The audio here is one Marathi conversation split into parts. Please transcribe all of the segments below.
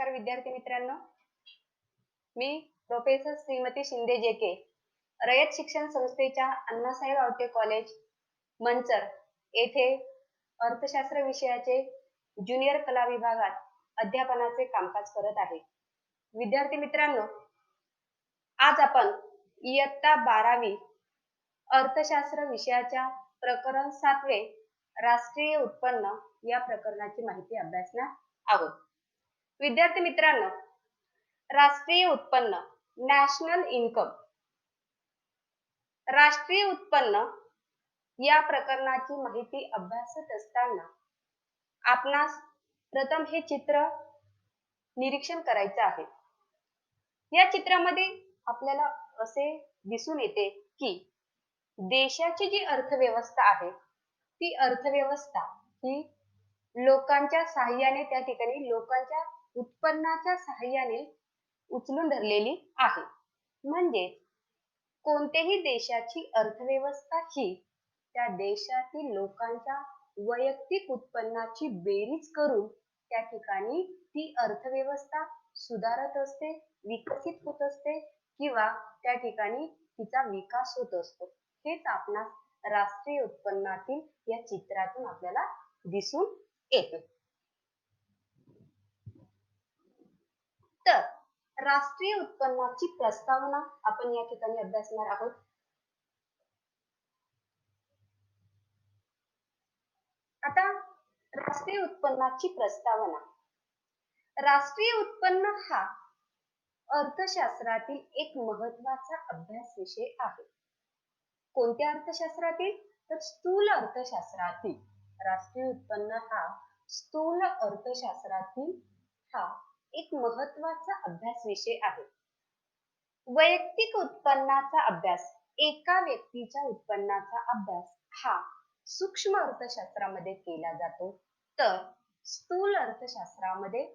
नमस्कार विद्यार्थी मित्रांनो, मी प्रोफेसर श्रीमती शिंदे जेके, रयत शिक्षण संस्थेच्या अण्णासाहेब आवटे कॉलेज मंचर येथे अर्थशास्त्र विषयाचे ज्युनियर कला विभागात अध्यापनाचे कामकाज करत आहे. विद्यार्थी मित्रांनो, आज आपण इयत्ता 12वी अर्थशास्त्र विषयाच्या प्रकरण 7वे राष्ट्रीय उत्पन्न या प्रकरणाची माहिती अभ्यासणार आहोत. विद्यार्थी मित्रांनो, राष्ट्रीय उत्पन्न नॅशनल इन्कम, राष्ट्रीय उत्पन्न या प्रकरणाची माहिती अभ्यासत असताना आपणास प्रथम हे चित्र निरीक्षण करायचं आहे. या चित्रामध्ये आपल्याला असे दिसून येते की देशाची जी अर्थव्यवस्था आहे ती अर्थव्यवस्था ही लोकांच्या सहाय्याने त्या ठिकाणी लोकांच्या उत्पन्नाच्या सहाय्याने उचलून धरलेली आहे. म्हणजे कोणत्याही देशाची अर्थव्यवस्था ही त्या देशातील लोकांच्या वैयक्तिक उत्पन्नाची बेरीज करून त्या ठिकाणी ती अर्थव्यवस्था सुधारत असते, विकसित होत असते किंवा त्या ठिकाणी तिचा विकास होत असतो. हेच आपणास राष्ट्रीय उत्पन्नातील या चित्रातून आपल्याला दिसून येते. तर राष्ट्रीय उत्पन्नाची प्रस्तावना आपण या ठिकाणी अभ्यासणार आहोत. आता राष्ट्रीय उत्पन्नाची प्रस्तावना. राष्ट्रीय उत्पन्न हा अर्थशास्त्रातील एक महत्त्वाचा अभ्यास विषय आहे. कोणत्या अर्थशास्त्रातील? तर स्थूल अर्थशास्त्रातील. राष्ट्रीय उत्पन्न हा स्थूल अर्थशास्त्रातील हा एक महत्त्वाचा अभ्यास विषय आहे. वैयक्तिक उत्पन्नाचा अभ्यास, एका व्यक्तीच्या उत्पन्नाचा अभ्यास हा सूक्ष्म अर्थशास्त्रामध्ये केला जातो, तर स्थूल अर्थशास्त्रामध्ये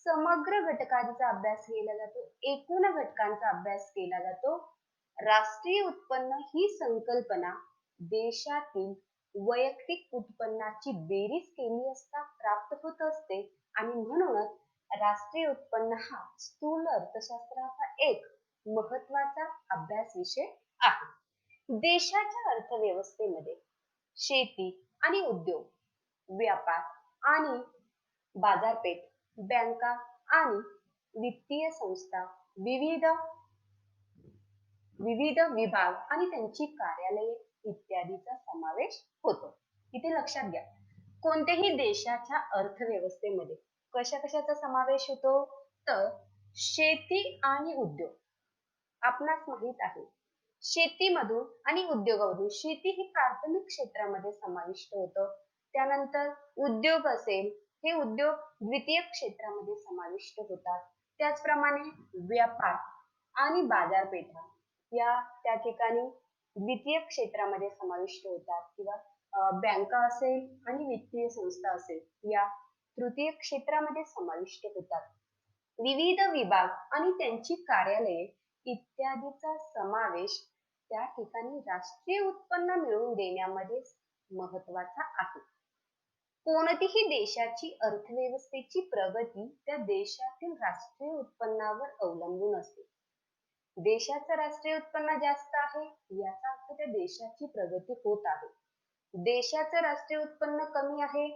समग्र घटकांचा अभ्यास केला जातो, एकूण घटकांचा अभ्यास केला जातो. राष्ट्रीय उत्पन्न ही संकल्पना देशातील वैयक्तिक उत्पन्नाची बेरीज केली असता प्राप्त होत असते आणि म्हणूनच राष्ट्रीय उत्पन्न हा स्थूल अर्थशास्त्राचा एक महत्त्वाचा अभ्यास विषय आहे. देशाच्या अर्थव्यवस्थेमध्ये शेती आणि उद्योग, व्यापार आणि बाजारपेठ, बँका आणि वित्तीय संस्था, विविध विभाग आणि त्यांची कार्यालये इत्यादीचा समावेश होतो. इथे लक्षात घ्या, कोणत्याही देशाच्या अर्थव्यवस्थेमध्ये कशाचा समावेश होतो? तर शेती आणि उद्योग. आपणास माहित आहे, शेतीमधून आणि उद्योगामधून शेती ही प्राथमिक क्षेत्रामध्ये समाविष्ट होतं. त्यानंतर उद्योग असेल, हे उद्योग द्वितीय क्षेत्रामध्ये समाविष्ट होतात. त्याचप्रमाणे व्यापार आणि बाजारपेठा या त्या ठिकाणी द्वितीय क्षेत्रामध्ये समाविष्ट होतात किंवा बँका असेल आणि वित्तीय संस्था असेल या तृतीय क्षेत्रामध्ये समाविष्ट होतात. विविध विभाग आणि त्यांची कार्यालये इत्यादीचा समावेश त्या ठिकाणी राष्ट्रीय उत्पन्न मिळवून देण्यामध्ये महत्त्वाचा आहे. कोणतीही देशाची अर्थव्यवस्थेची प्रगती त्या देशातील राष्ट्रीय उत्पन्नावर अवलंबून असते. देशाचं राष्ट्रीय उत्पन्न जास्त आहे याचा अर्थ त्या देशाची प्रगती होत आहे. देशाचं राष्ट्रीय उत्पन्न कमी आहे,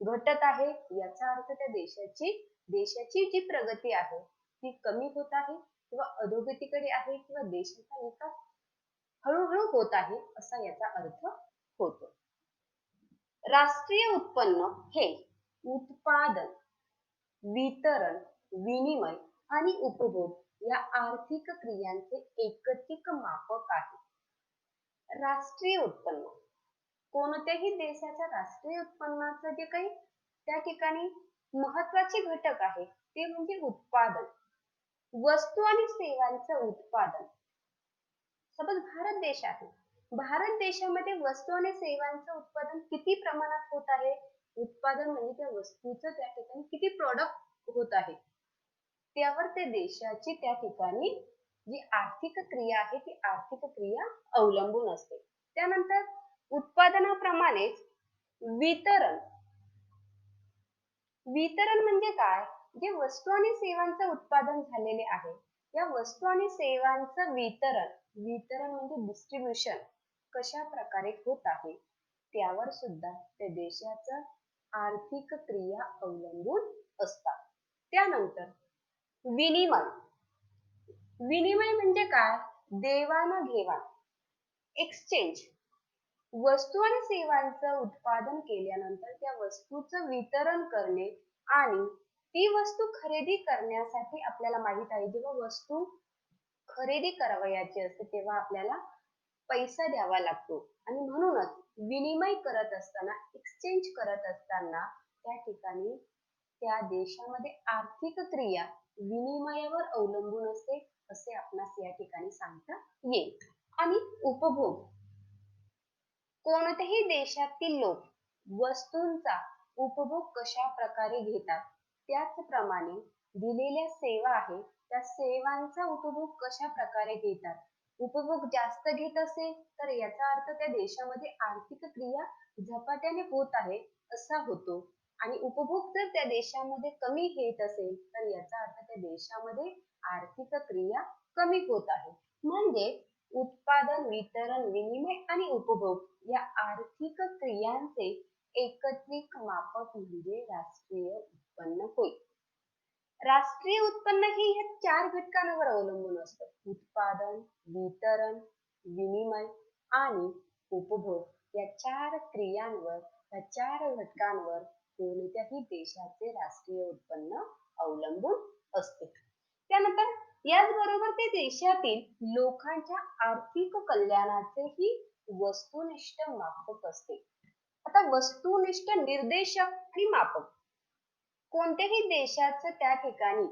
घटत आहे, याचा अर्थ त्या देशाची जी प्रगती आहे ती कमी होत आहे किंवा अधोगतीकडे आहे किंवा देशाचा विकास हळूहळू होत आहे असा याचा अर्थ होतो. राष्ट्रीय उत्पन्न हे उत्पादन, वितरण, विनिमय आणि उपभोग या आर्थिक क्रियांचे एकत्रित मापक आहे. राष्ट्रीय उत्पन्न कोणत्याही देशाच्या राष्ट्रीय उत्पन्नाचं जे काही त्या ठिकाणी महत्त्वाचे घटक आहे ते म्हणजे उत्पादन, वस्तू आणि सेवांचं उत्पादन. समज भारत देश आहे, भारत देशामध्ये वस्तू आणि सेवांचं उत्पादन किती प्रमाणात होत आहे? उत्पादन म्हणजे त्या वस्तूचं त्या ठिकाणी किती प्रोडक्ट होत आहे त्यावर त्या देशाची त्या ठिकाणी जी आर्थिक क्रिया आहे ती आर्थिक क्रिया अवलंबून असते. त्यानंतर उत्पादनाप्रमाणेच वितरण म्हणजे काय? जे वस्तू आणि सेवांचं उत्पादन झालेले आहे, या वस्तू आणि सेवांचं वितरण वितरण म्हणजे डिस्ट्रीब्युशन कशा प्रकारे होत आहे, त्यावर सुद्धा त्या देशाचं आर्थिक क्रिया अवलंबून असतात. त्यानंतर विनिमय. विनिमय म्हणजे काय? देवाणघेवाण, एक्सचेंज. वस्तू आणि सेवांचं उत्पादन केल्यानंतर त्या वस्तूचं वितरण करणे आणि ती वस्तू खरेदी करण्यासाठी आपल्याला माहित आहे, जेव्हा वस्तू खरेदी करावयाची असते तेव्हा आपल्याला पैसा द्यावा लागतो आणि म्हणूनच विनिमय करत असताना, एक्सचेंज करत असताना त्या ठिकाणी त्या देशामध्ये आर्थिक क्रिया विनिमयावर अवलंबून असते, असे आपणास या ठिकाणी सांगता येईल. आणि उपभोग. कोणत्याही देशातील लोक वस्तूंचा उपभोग कशा प्रकारे घेतात, त्याचप्रमाणे दिलेल्या सेवा आहे त्या सेवांचा उपभोग कशा प्रकारे घेतात. उपभोग जास्त घेत असेल तर याचा अर्थ त्या देशामध्ये आर्थिक क्रिया झपाट्याने होत आहे असा होतो, आणि उपभोग जर त्या देशामध्ये कमी घेत असेल तर याचा अर्थ त्या देशामध्ये आर्थिक क्रिया कमी होत आहे. म्हणजे उत्पादन, वितरण, विनिमय आणि उपभोग या आर्थिक क्रियांचे एकत्रित मापक म्हणजे राष्ट्रीय उत्पन्न होय. राष्ट्रीय उत्पन्न हे या 4 घटकांवर अवलंबून असतं. उत्पादन, वितरण, विनिमय आणि उपभोग या 4 क्रियांवर, या 4 घटकांवर कोणत्याही देशाचे राष्ट्रीय उत्पन्न अवलंबून असते. त्यानंतर याचबरोबर ते देशातील लोकांच्या आर्थिक कल्याणाचेही वस्तुनिष्ठ मापक असते. आता वस्तुनिष्ठ निर्देशक आणि मापक. कोणत्याही देशाचं त्या ठिकाणी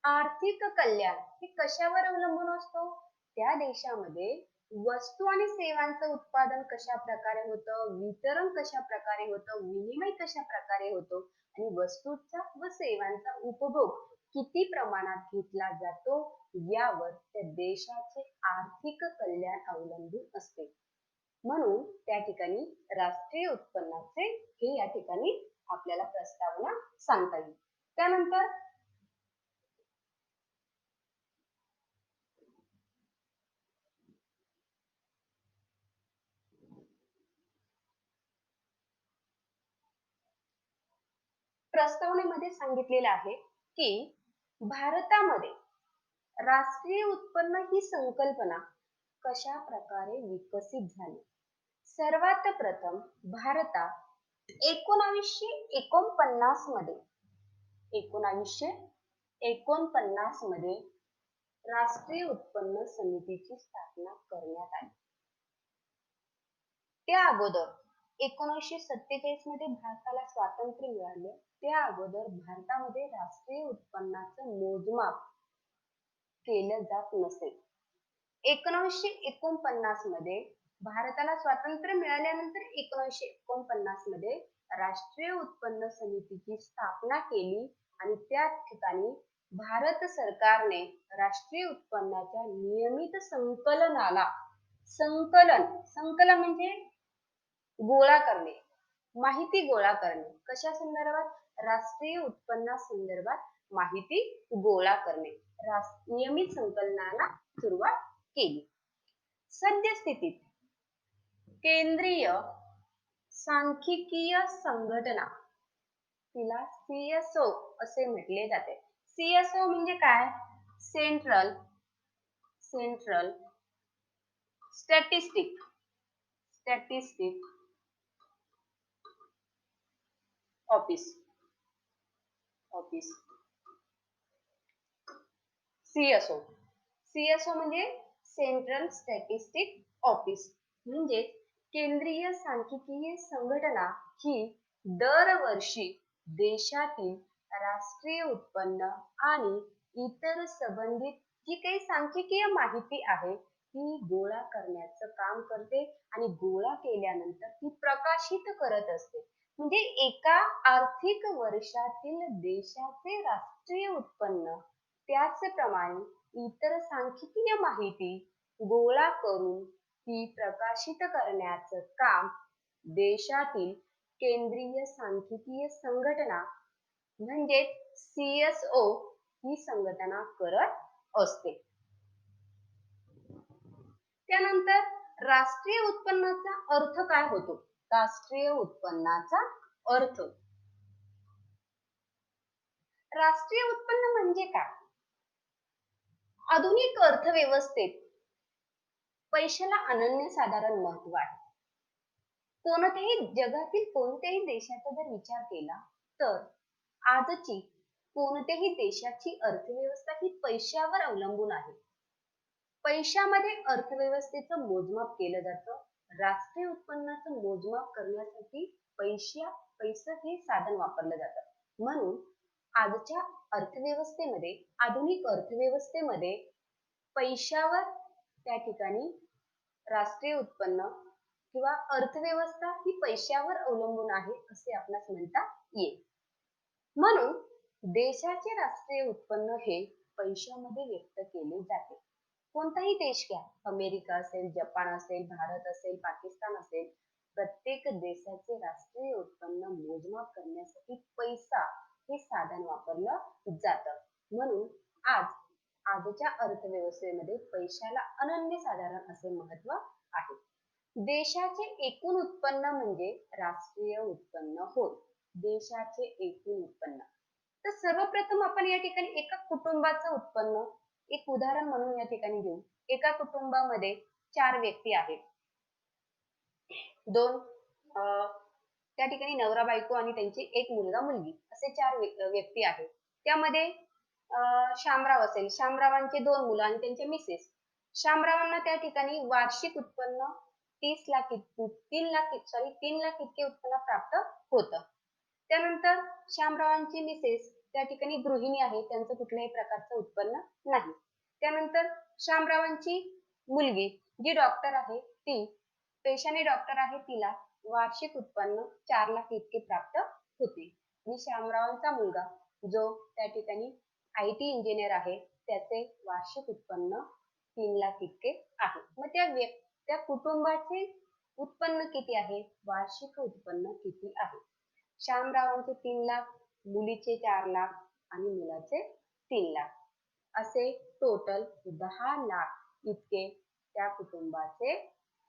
आर्थिक कल्याण हे कशावर अवलंबून असतो? त्या देशामध्ये वस्तू आणि सेवांचं उत्पादन कशा प्रकारे होतं, वितरण कशा प्रकारे होतं, विनिमय कशा प्रकारे होतो आणि वस्तूचा व सेवांचा उपभोग किती प्रमाणात घेतला जातो, यावर त्या देशाचे आर्थिक कल्याण अवलंबून असते. म्हणून त्या ठिकाणी राष्ट्रीय उत्पन्नाचे हे या ठिकाणी आपल्याला प्रस्तावना सांगता येईल. त्यानंतर प्रस्तावनेमध्ये सांगितलेलं आहे की भारतामध्ये राष्ट्रीय उत्पन्न ही संकल्पना कशा प्रकारे विकसित झाली. सर्वात प्रथम भारतात 1949 मध्ये 1949 मध्ये राष्ट्रीय उत्पन्न समितीची स्थापना करण्यात आली. त्या अगोदर 1947 मध्ये भारताला स्वातंत्र्य मिळाले, त्या अगोदर भारतामध्ये राष्ट्रीय उत्पन्नाचं मोजमाप केलं जात नसे. 1949 मध्ये भारताला स्वातंत्र्य मिळाल्यानंतर 1949 मध्ये राष्ट्रीय उत्पन्न समितीची स्थापना केली आणि त्या ठिकाणी भारत सरकारने राष्ट्रीय उत्पन्नाच्या नियमित संकलनाला, संकलन म्हणजे गोळा करणे, माहिती गोळा करणे, कशा संदर्भात? राष्ट्रीय उत्पन्ना संदर्भात माहिती गोळा करणे, नियमित संकलनाला सुरुवात केली. सद्यस्थितीत केंद्रीय सांख्यिकीय संघटना, तिला CSO असे म्हटले जाते. CSO म्हणजे काय? Central statistic office. CSO म्हणजे सेंट्रल स्टॅटिस्टिक ऑफिस. म्हणजे केंद्रीय सांख्यिकीय संघटना ही दरवर्षी देशातील राष्ट्रीय उत्पन्न आणि इतर संबंधित जी काही सांख्यिकीय माहिती आहे ती गोळा करण्याचं काम करते आणि गोळा केल्यानंतर ती प्रकाशित करत असते. म्हणजे एका आर्थिक वर्षातील देशाचे राष्ट्रीय उत्पन्न, त्याचप्रमाणे इतर सांख्यिकीय माहिती गोळा करून ती प्रकाशित करण्याचं काम देशातील केंद्रीय सांख्यिकीय संघटना म्हणजेच CSO ही संघटना करत असते. त्यानंतर राष्ट्रीय उत्पन्नाचा अर्थ काय होतो? राष्ट्रीय उत्पन्नाचा अर्थ. राष्ट्रीय उत्पन्न म्हणजे काय? आधुनिक अर्थव्यवस्थेत पैशाला अनन्यसाधारण महत्व आहे. जगातील कोणत्याही देशाचा जर विचार केला तर आजची कोणत्याही देशाची अर्थव्यवस्था ही पैशावर अवलंबून आहे. पैशामध्ये अर्थव्यवस्थेचं मोजमाप केलं जातं. राष्ट्रीय उत्पन्नाचं मोजमाप करण्यासाठी पैसे हे साधन वापरलं जातं. म्हणून आजच्या अर्थव्यवस्थेमध्ये, आधुनिक अर्थव्यवस्थेमध्ये पैशावर त्या ठिकाणी राष्ट्रीय उत्पन्न किंवा अर्थव्यवस्था ही पैशावर अवलंबून आहे असे आपणास म्हणता येईल. म्हणून देशाचे राष्ट्रीय उत्पन्न हे पैशामध्ये व्यक्त केले जाते. कोणताही देश घ्या, अमेरिका असेल, जपान असेल, भारत असेल, पाकिस्तान असेल, प्रत्येक देशाचे राष्ट्रीय उत्पन्न मोजमाप करण्यासाठी पैसा हे साधन वापरलं जातं. म्हणून आजच्या अर्थव्यवस्थेमध्ये पैशाला अनन्यसाधारण असे महत्व आहे. देशाचे एकूण उत्पन्न म्हणजे राष्ट्रीय उत्पन्न होय. देशाचे एकूण उत्पन्न. तर सर्वप्रथम आपण या ठिकाणी एका कुटुंबाचं उत्पन्न एक उदाहरण म्हणून या ठिकाणी घेऊ. एका कुटुंबामध्ये 4 व्यक्ती आहेत. 2 त्या ठिकाणी नवरा बायको आणि त्यांचे एक मुलगा मुलगी असे 4 व्यक्ती आहेत. त्यामध्ये शामराव असेल, शामरावांचे 2 मुलं आणि त्यांचे मिसेस. शामरावांना त्या ठिकाणी वार्षिक उत्पन्न 3 लाख इतके उत्पन्न प्राप्त होतं. त्यानंतर शामरावांची मिसेस त्या ठिकाणी गृहिणी आहे, त्यांचं कुठल्याही प्रकारचं उत्पन्न नाही. त्यानंतर शामरावांची मुलगी जी डॉक्टर आहे, ती पेशाने डॉक्टर आहे, तिला वार्षिक उत्पन्न 4 लाख इतके प्राप्त होते. आणि शामरावांचा मुलगा जो त्या ठिकाणी IT इंजिनियर आहे, त्याचे वार्षिक उत्पन्न 3 लाख इतके आहे. मग त्या कुटुंबाचे उत्पन्न किती आहे? वार्षिक उत्पन्न किती आहे? शामरावांचे 3 लाख, मुलीचे 4 लाख आणि मुलाचे 3 लाख असे टोटल 10 लाख इतके त्या कुटुंबाचे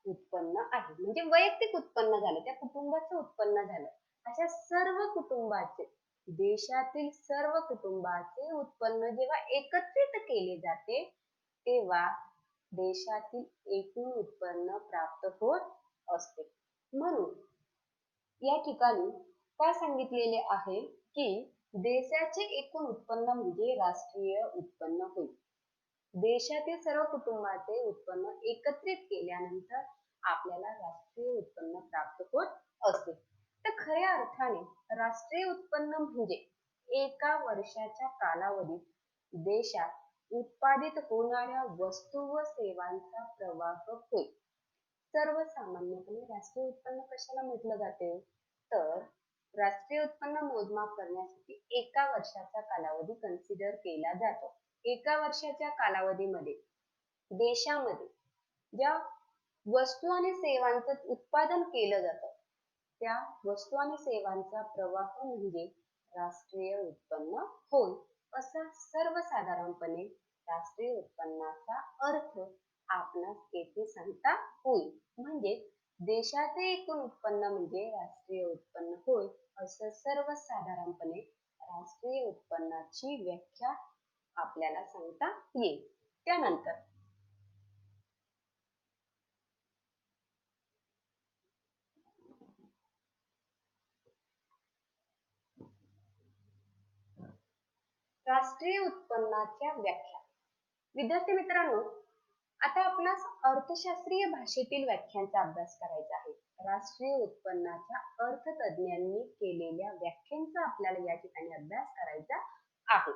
उत्पन्न आहे. म्हणजे वैयक्तिक उत्पन्न झालं, त्या कुटुंबाचं उत्पन्न झालं. अशा सर्व कुटुंबाचे, देशातील सर्व कुटुंबाचे उत्पन्न जेव्हा एकत्रित केले जाते तेव्हा देशातील एकूण उत्पन्न प्राप्त होत असते. म्हणून या ठिकाणी काय सांगितलेले आहे की देशाचे एकूण उत्पन्न म्हणजे राष्ट्रीय उत्पन्न होय. देशातील सर्व कुटुंबाचे उत्पन्न एकत्रित केल्यानंतर आपल्याला राष्ट्रीय उत्पन्न प्राप्त होत असते. तर खऱ्या अर्थाने राष्ट्रीय उत्पन्न म्हणजे एका वर्षाच्या कालावधीत देशात उत्पादित होणाऱ्या वस्तू व सेवांचा प्रवाह होय. सर्वसामान्यपणे राष्ट्रीय उत्पन्न कशाला म्हटलं जाते? तर राष्ट्रीय उत्पन्न मोजमाप करण्यासाठी एका वर्षाचा कालावधी कन्सिडर केला जातो. एका वर्षाच्या कालावधीमध्ये देशामध्ये ज्या वस्तू आणि सेवांचं उत्पादन केलं जातं त्या वस्तू आणि सेवांचा प्रवाह म्हणजे राष्ट्रीय उत्पन्न होय. असं सर्वसाधारणपणे राष्ट्रीय उत्पन्नाचा अर्थ आपणास येथे सांगता होईल. म्हणजे देशाचे एकूण उत्पन्न म्हणजे राष्ट्रीय उत्पन्न होय असं सर्वसाधारणपणे राष्ट्रीय उत्पन्नाची व्याख्या आपल्याला सांगता येईल. त्यानंतर राष्ट्रीय उत्पन्नाच्या व्याख्या. विद्यार्थी मित्रांनो, आता आपणास अर्थशास्त्रीय भाषेतील व्याख्यांचा अभ्यास करायचा आहे. राष्ट्रीय उत्पन्नाच्या अर्थतज्ञांनी केलेल्या व्याख्यांचा आपल्याला या ठिकाणी अभ्यास करायचा आहे.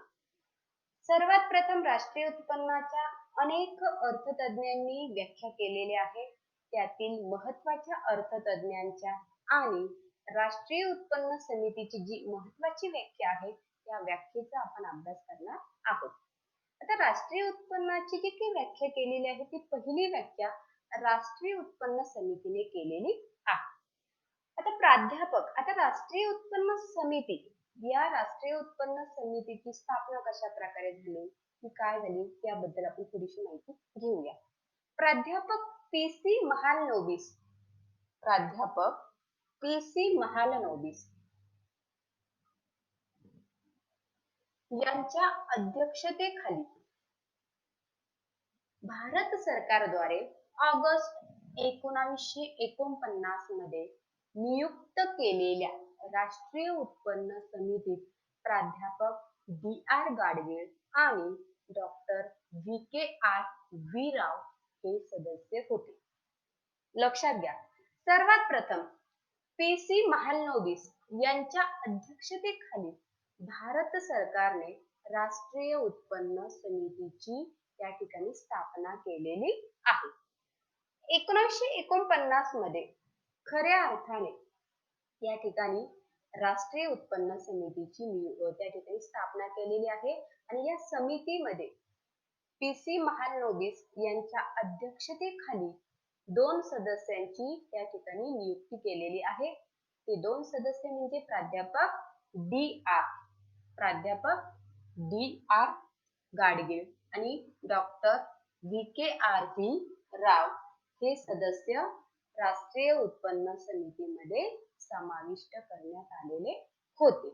सर्वात प्रथम राष्ट्रीय उत्पन्नाच्या अनेक अर्थतज्ञांनी व्याख्या केलेल्या आहेत. त्यातील महत्वाच्या अर्थतज्ञांच्या आणि राष्ट्रीय उत्पन्न समितीची जी महत्वाची व्याख्या आहे त्या व्याख्येचा आपण अभ्यास करणार आहोत. आता राष्ट्रीय उत्पन्नाची जी काही व्याख्या केलेली आहे ती पहिली व्याख्या राष्ट्रीय उत्पन्न समितीने केलेली आहे. आता राष्ट्रीय उत्पन्न समिती या राष्ट्रीय उत्पन्न समितीची स्थापना कशा प्रकारे झाली, ती काय झाली याबद्दल आपण थोडीशी माहिती घेऊया. प्राध्यापक पी सी महालनोबिस प्राध्यापक पी सी महालनोबिस यांच्या अध्यक्षतेखाली भारत सरकारद्वारे ऑगस्ट 1949 मध्ये नियुक्त केलेल्या राष्ट्रीय उत्पन्न समितीत प्राध्यापक डी आर गाडगीळ आणि doctor V K R V Rao हे सदस्य होते. लक्षात घ्या, सर्वात प्रथम पी सी महालनोबिस यांच्या अध्यक्षतेखाली भारत सरकारने राष्ट्रीय उत्पन्न समितीची त्या ठिकाणी स्थापना केलेली आहे. 1949 मध्ये खऱ्या अर्थाने या ठिकाणी राष्ट्रीय उत्पन्न समितीची त्या ठिकाणी स्थापना केलेली आहे आणि या समितीमध्ये पी सी महालनोबिस यांच्या अध्यक्षतेखाली 2 सदस्यांची त्या ठिकाणी नियुक्ती केलेली आहे. ते 2 सदस्य म्हणजे प्राध्यापक डी आर गाडगीळ आणि doctor V K R V Rao हे सदस्य राष्ट्रीय उत्पन्न समितीमध्ये समाविष्ट करण्यात आलेले होते.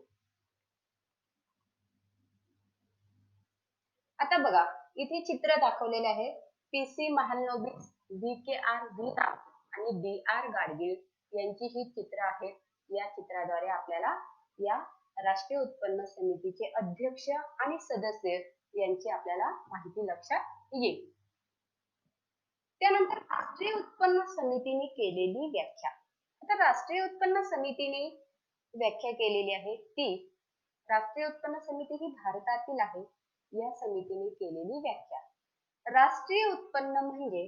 आता बघा, इथे चित्र दाखवलेले आहे. P C Mahalanobis, V K R V Rao आणि डी आर गाडगीळ यांची ही चित्र आहेत. या चित्राद्वारे आपल्याला या राष्ट्रीय उत्पन्न समितीचे अध्यक्ष आणि सदस्य यांची आपल्याला माहिती लक्षात येईल. त्यानंतर राष्ट्रीय उत्पन्न समितीने केलेली व्याख्या. आता राष्ट्रीय उत्पन्न समितीने व्याख्या केलेली आहे ती राष्ट्रीय उत्पन्न समिती ही भारतातील आहे. या समितीने केलेली व्याख्या, राष्ट्रीय उत्पन्न म्हणजे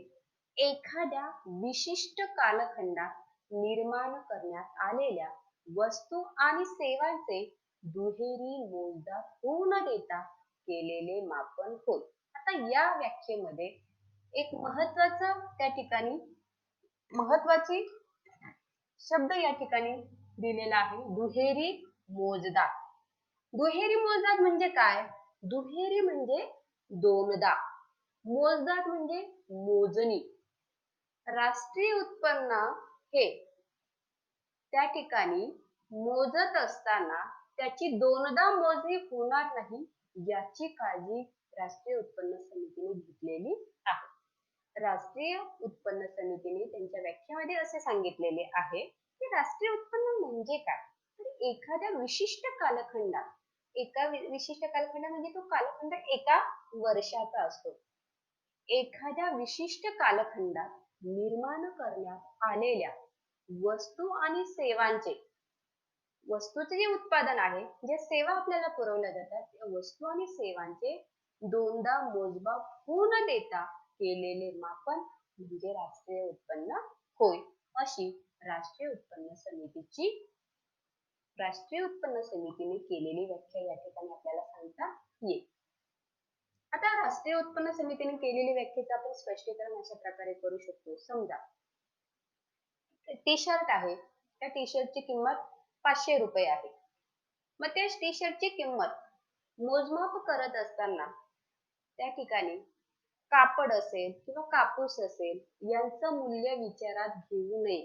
एखाद्या विशिष्ट कालखंडात निर्माण करण्यात आलेल्या वस्तू आणि सेवांचे दुहेरी मोजदाद होऊ न देता केलेले मापन होय. आता या व्याख्येमध्ये एक त्या ठिकाणी महत्वाची शब्द या ठिकाणी दिलेला आहे, दुहेरी मोजदाद. दुहेरी मोजदाद म्हणजे काय? दुहेरी म्हणजे दोनदा, मोजदाद म्हणजे मोजणी. राष्ट्रीय उत्पन्न हे त्या ठिकाणी मोजत असताना त्याची दोनदा मोजणी होणार नाही याची काळजी राष्ट्रीय उत्पन्न समितीने घेतलेली आहे. राष्ट्रीय उत्पन्न समितीने त्यांच्या व्याख्यामध्ये असे सांगितलेले आहे की राष्ट्रीय उत्पन्न म्हणजे काय, तर एखाद्या विशिष्ट कालखंडात, विशिष्ट कालखंड म्हणजे तो कालखंड एका वर्षाचा असतो. एखाद्या विशिष्ट कालखंडात निर्माण करण्यात आलेल्या वस्तू आणि सेवांचे, वस्तूचे जे उत्पादन आहे, जे सेवा आपल्याला पुरवल्या जातात, त्या वस्तू आणि सेवांचे दोनदा मोजमाप होऊ न देता केलेले मापन म्हणजे राष्ट्रीय उत्पन्न होय, अशी राष्ट्रीय उत्पन्न समितीने केलेली व्याख्या या ठिकाणी आपल्याला सांगता येईल. आता राष्ट्रीय उत्पन्न समितीने केलेली व्याख्येचं आपण स्पष्टीकरण अशा प्रकारे करू शकतो. समजा टी शर्ट आहे, त्या टी शर्टची किंमत 500 रुपये आहे. मग त्या टी शर्टची किंमत मोजमाप करत असताना त्या ठिकाणी कापड असेल किंवा कापूस असेल यांचं मूल्य विचारात घेऊ नये.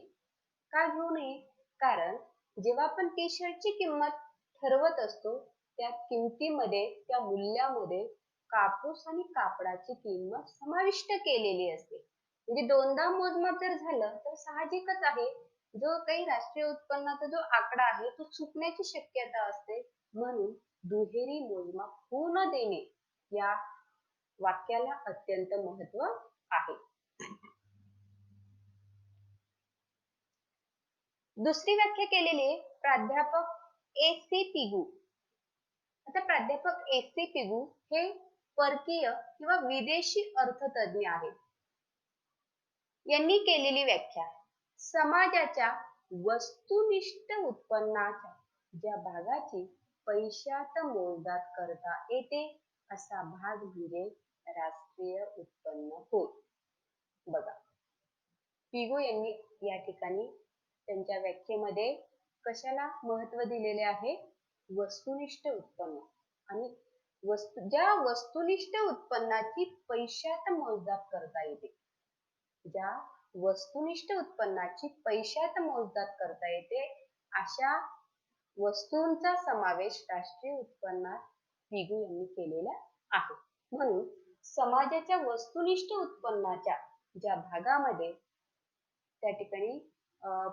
का घेऊ नये? कारण जेव्हा आपण टी शर्टची किंमत ठरवत असतो त्या किमतीमध्ये, त्या मूल्यामध्ये कापूस आणि कापडाची किंमत समाविष्ट केलेली असते. म्हणजे दोनदा मोजमाप जर झालं तर साहजिकच आहे जो काही राष्ट्रीय उत्पन्नाचा जो आकडा आहे तो चुकण्याची शक्यता असते. म्हणून दुहेरी मोजमाप होऊ न देणे या वाक्याला अत्यंत महत्व आहे. दुसरी व्याख्या केलेली प्राध्यापक ए सी पिगू. आता प्राध्यापक ए सी पिगू हे परकीय किंवा विदेशी अर्थतज्ञ आहेत. यांनी केलेली व्याख्या, समाजाच्या वस्तुनिष्ठ उत्पन्नाच्या ज्या भागाची पैशात मोजदाद करता येते असा भाग म्हणजे राष्ट्रीय उत्पन्न होय. बघा, पिगू यांनी या ठिकाणी त्यांच्या व्याख्येमध्ये कशाला महत्व दिलेले आहे? वस्तुनिष्ठ उत्पन्न आणि ज्या वस्तुनिष्ठ उत्पन्नाची पैशात मोजदाद करता येते, ज्या वस्तुनिष्ठ उत्पन्नाची पैशात मोजदाद करता येते, अशा वस्तूंचा समावेश राष्ट्रीय उत्पन्नात पिगू यांनी केलेला आहे. म्हणून समाजाच्या वस्तुनिष्ठ उत्पन्नाच्या ज्या भागामध्ये त्या ठिकाणी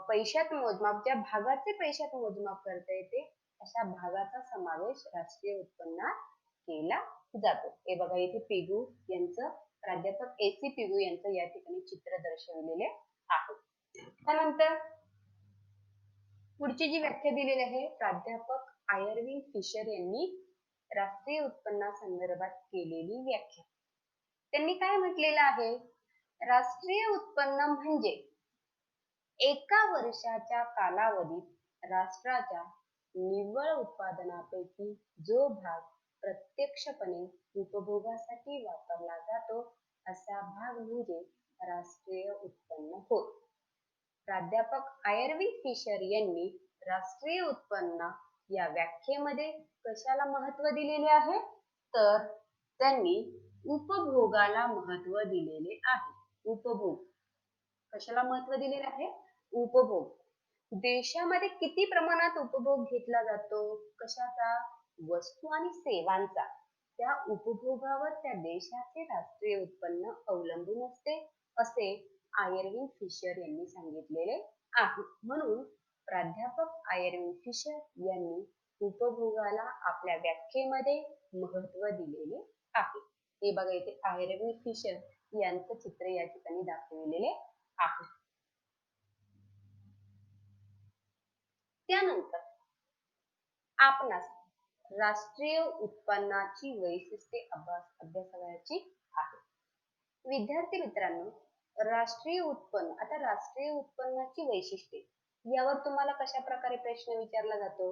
पैशात मोजमाप, ज्या भागाचे पैशात मोजमाप करता येते, अशा भागाचा समावेश राष्ट्रीय उत्पन्नात केला जातो. हे बघा, इथे पिगू यांचं, प्राध्यापक AC पिगू यांचं या ठिकाणी चित्र दर्शविलेले आहे. त्यानंतर पुढची जी व्याख्या दिलेली आहे, प्राध्यापक आयर्विन फिशर यांनी राष्ट्रीय उत्पन्नासंदर्भात केलेली व्याख्या. त्यांनी काय म्हटलेलं आहे? राष्ट्रीय उत्पन्न म्हणजे एका वर्षाच्या कालावधीत राष्ट्राच्या निव्वळ उत्पादनापैकी जो भाग प्रत्यक्षपणे उपभोगासाठी वापरला जातो, असा भाग म्हणजे राष्ट्रीय उत्पन्न होय. प्राध्यापक आयर्विन फिशर यांनी राष्ट्रीय उत्पन्न या व्याख्येमध्ये कशाला महत्व दिलेले आहे? तर त्यांनी उपभोगाला महत्व दिलेले आहे. उपभोग, कशाला महत्व दिलेले आहे? उपभोग. देशामध्ये किती प्रमाणात उपभोग घेतला जातो? कशाचा? वस्तू आणि सेवांचा. त्या उपभोगावर त्या देशाचे राष्ट्रीय उत्पन्न अवलंबून असते, असे आयर्विन फिशर यांनी सांगितलेले आहे. म्हणून प्राध्यापक आयर्विन फिशर यांनी उपभोगाला आपल्या व्याख्येमध्ये महत्व दिलेले आहे. हे बघा, इथे आयर्विन फिशर यांचं चित्र या ठिकाणी दाखवलेले आहे. त्यानंतर आपणास राष्ट्रीय उत्पन्नाची वैशिष्ट्ये अभ्यासायची आहे. विद्यार्थी मित्रांनो, राष्ट्रीय उत्पन्न, आता राष्ट्रीय उत्पन्नाची वैशिष्ट्ये यावर तुम्हाला कशा प्रकारे प्रश्न विचारला जातो?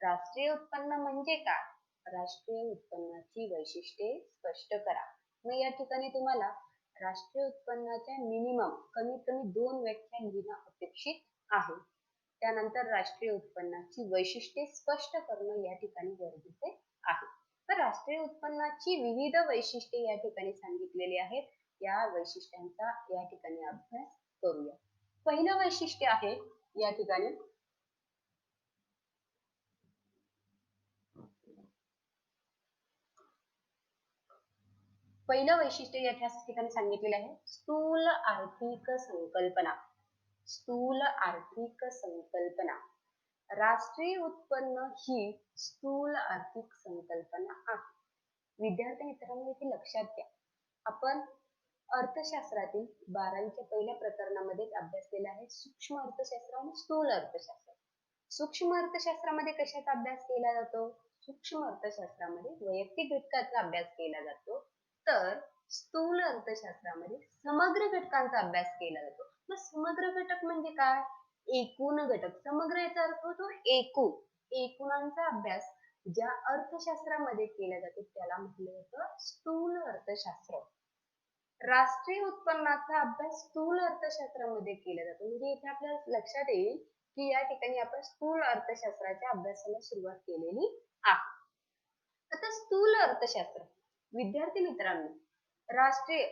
राष्ट्रीय उत्पन्न म्हणजे काय? राष्ट्रीय उत्पन्नाची वैशिष्ट्ये स्पष्ट करा. मग या ठिकाणी तुम्हाला राष्ट्रीय उत्पन्नाच्या मिनिमम, कमीत कमी 2 व्याख्या लिहिणं अपेक्षित आहे. त्यानंतर राष्ट्रीय उत्पन्नाची वैशिष्ट्ये स्पष्ट करणं या ठिकाणी गरजेचे आहे. तर राष्ट्रीय उत्पन्नाची विविध वैशिष्ट्ये या ठिकाणी सांगितलेली आहेत. या वैशिष्ट्यांचा या ठिकाणी अभ्यास करूया. पहिलं वैशिष्ट्य आहे या ठिकाणी पहिलं वैशिष्ट्य या ठिकाणी सांगितलेलं आहे, स्थूल आर्थिक संकल्पना. स्थूल आर्थिक संकल्पना. राष्ट्रीय उत्पन्न ही स्थूल आर्थिक संकल्पना आहे. विद्यार्थी मित्रांनो, इथे लक्षात घ्या, आपण अर्थशास्त्रातील 12वीच्या पहिल्या प्रकरणामध्ये अभ्यास केला आहे सूक्ष्म अर्थशास्त्र आणि स्थूल अर्थशास्त्र. सूक्ष्म अर्थशास्त्रामध्ये कशाचा अभ्यास केला जातो? सूक्ष्म अर्थशास्त्रामध्ये वैयक्तिक घटकाचा अभ्यास केला जातो, तर स्थूल अर्थशास्त्रामध्ये समग्र घटकांचा अभ्यास केला जातो. मग समग्र घटक म्हणजे काय? एकूण घटक. समग्र याचा अर्थ होतो एकूण. एकूणांचा अभ्यास ज्या अर्थशास्त्रामध्ये केला जातो त्याला म्हटलं जातं स्थूल अर्थशास्त्र. राष्ट्रीय उत्पन्नाचा अभ्यास स्थूल अर्थशास्त्रामध्ये केला जातो. म्हणजे इथे आपल्याला लक्षात येईल की या ठिकाणी आपण स्थूल अर्थशास्त्राच्या अभ्यासाला सुरुवात केलेली आहे. आता स्थूल अर्थशास्त्र, विद्यार्थी मित्रांनो, राष्ट्रीय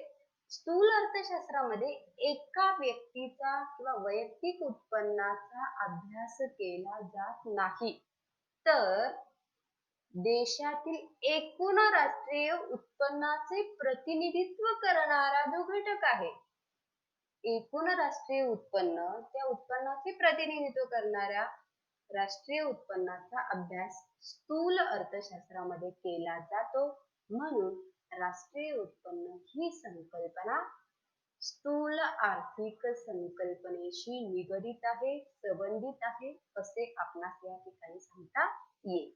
स्थूल अर्थशास्त्रामध्ये एका व्यक्तीचा किंवा वैयक्तिक उत्पन्नाचा अभ्यास केला जात नाही, तर देशातील एकूण राष्ट्रीय उत्पन्नाचे प्रतिनिधित्व करणारा जो घटक आहे, एकूण राष्ट्रीय उत्पन्न, त्या उत्पन्नाचे प्रतिनिधित्व करणाऱ्या राष्ट्रीय उत्पन्नाचा अभ्यास स्थूल अर्थशास्त्रामध्ये केला जातो. म्हणून राष्ट्रीय उत्पन्न ही संकल्पना स्थूल आर्थिक संकल्पनेशी निगडित आहे, संबंधित आहे, असे आपणास या ठिकाणी सांगता येईल.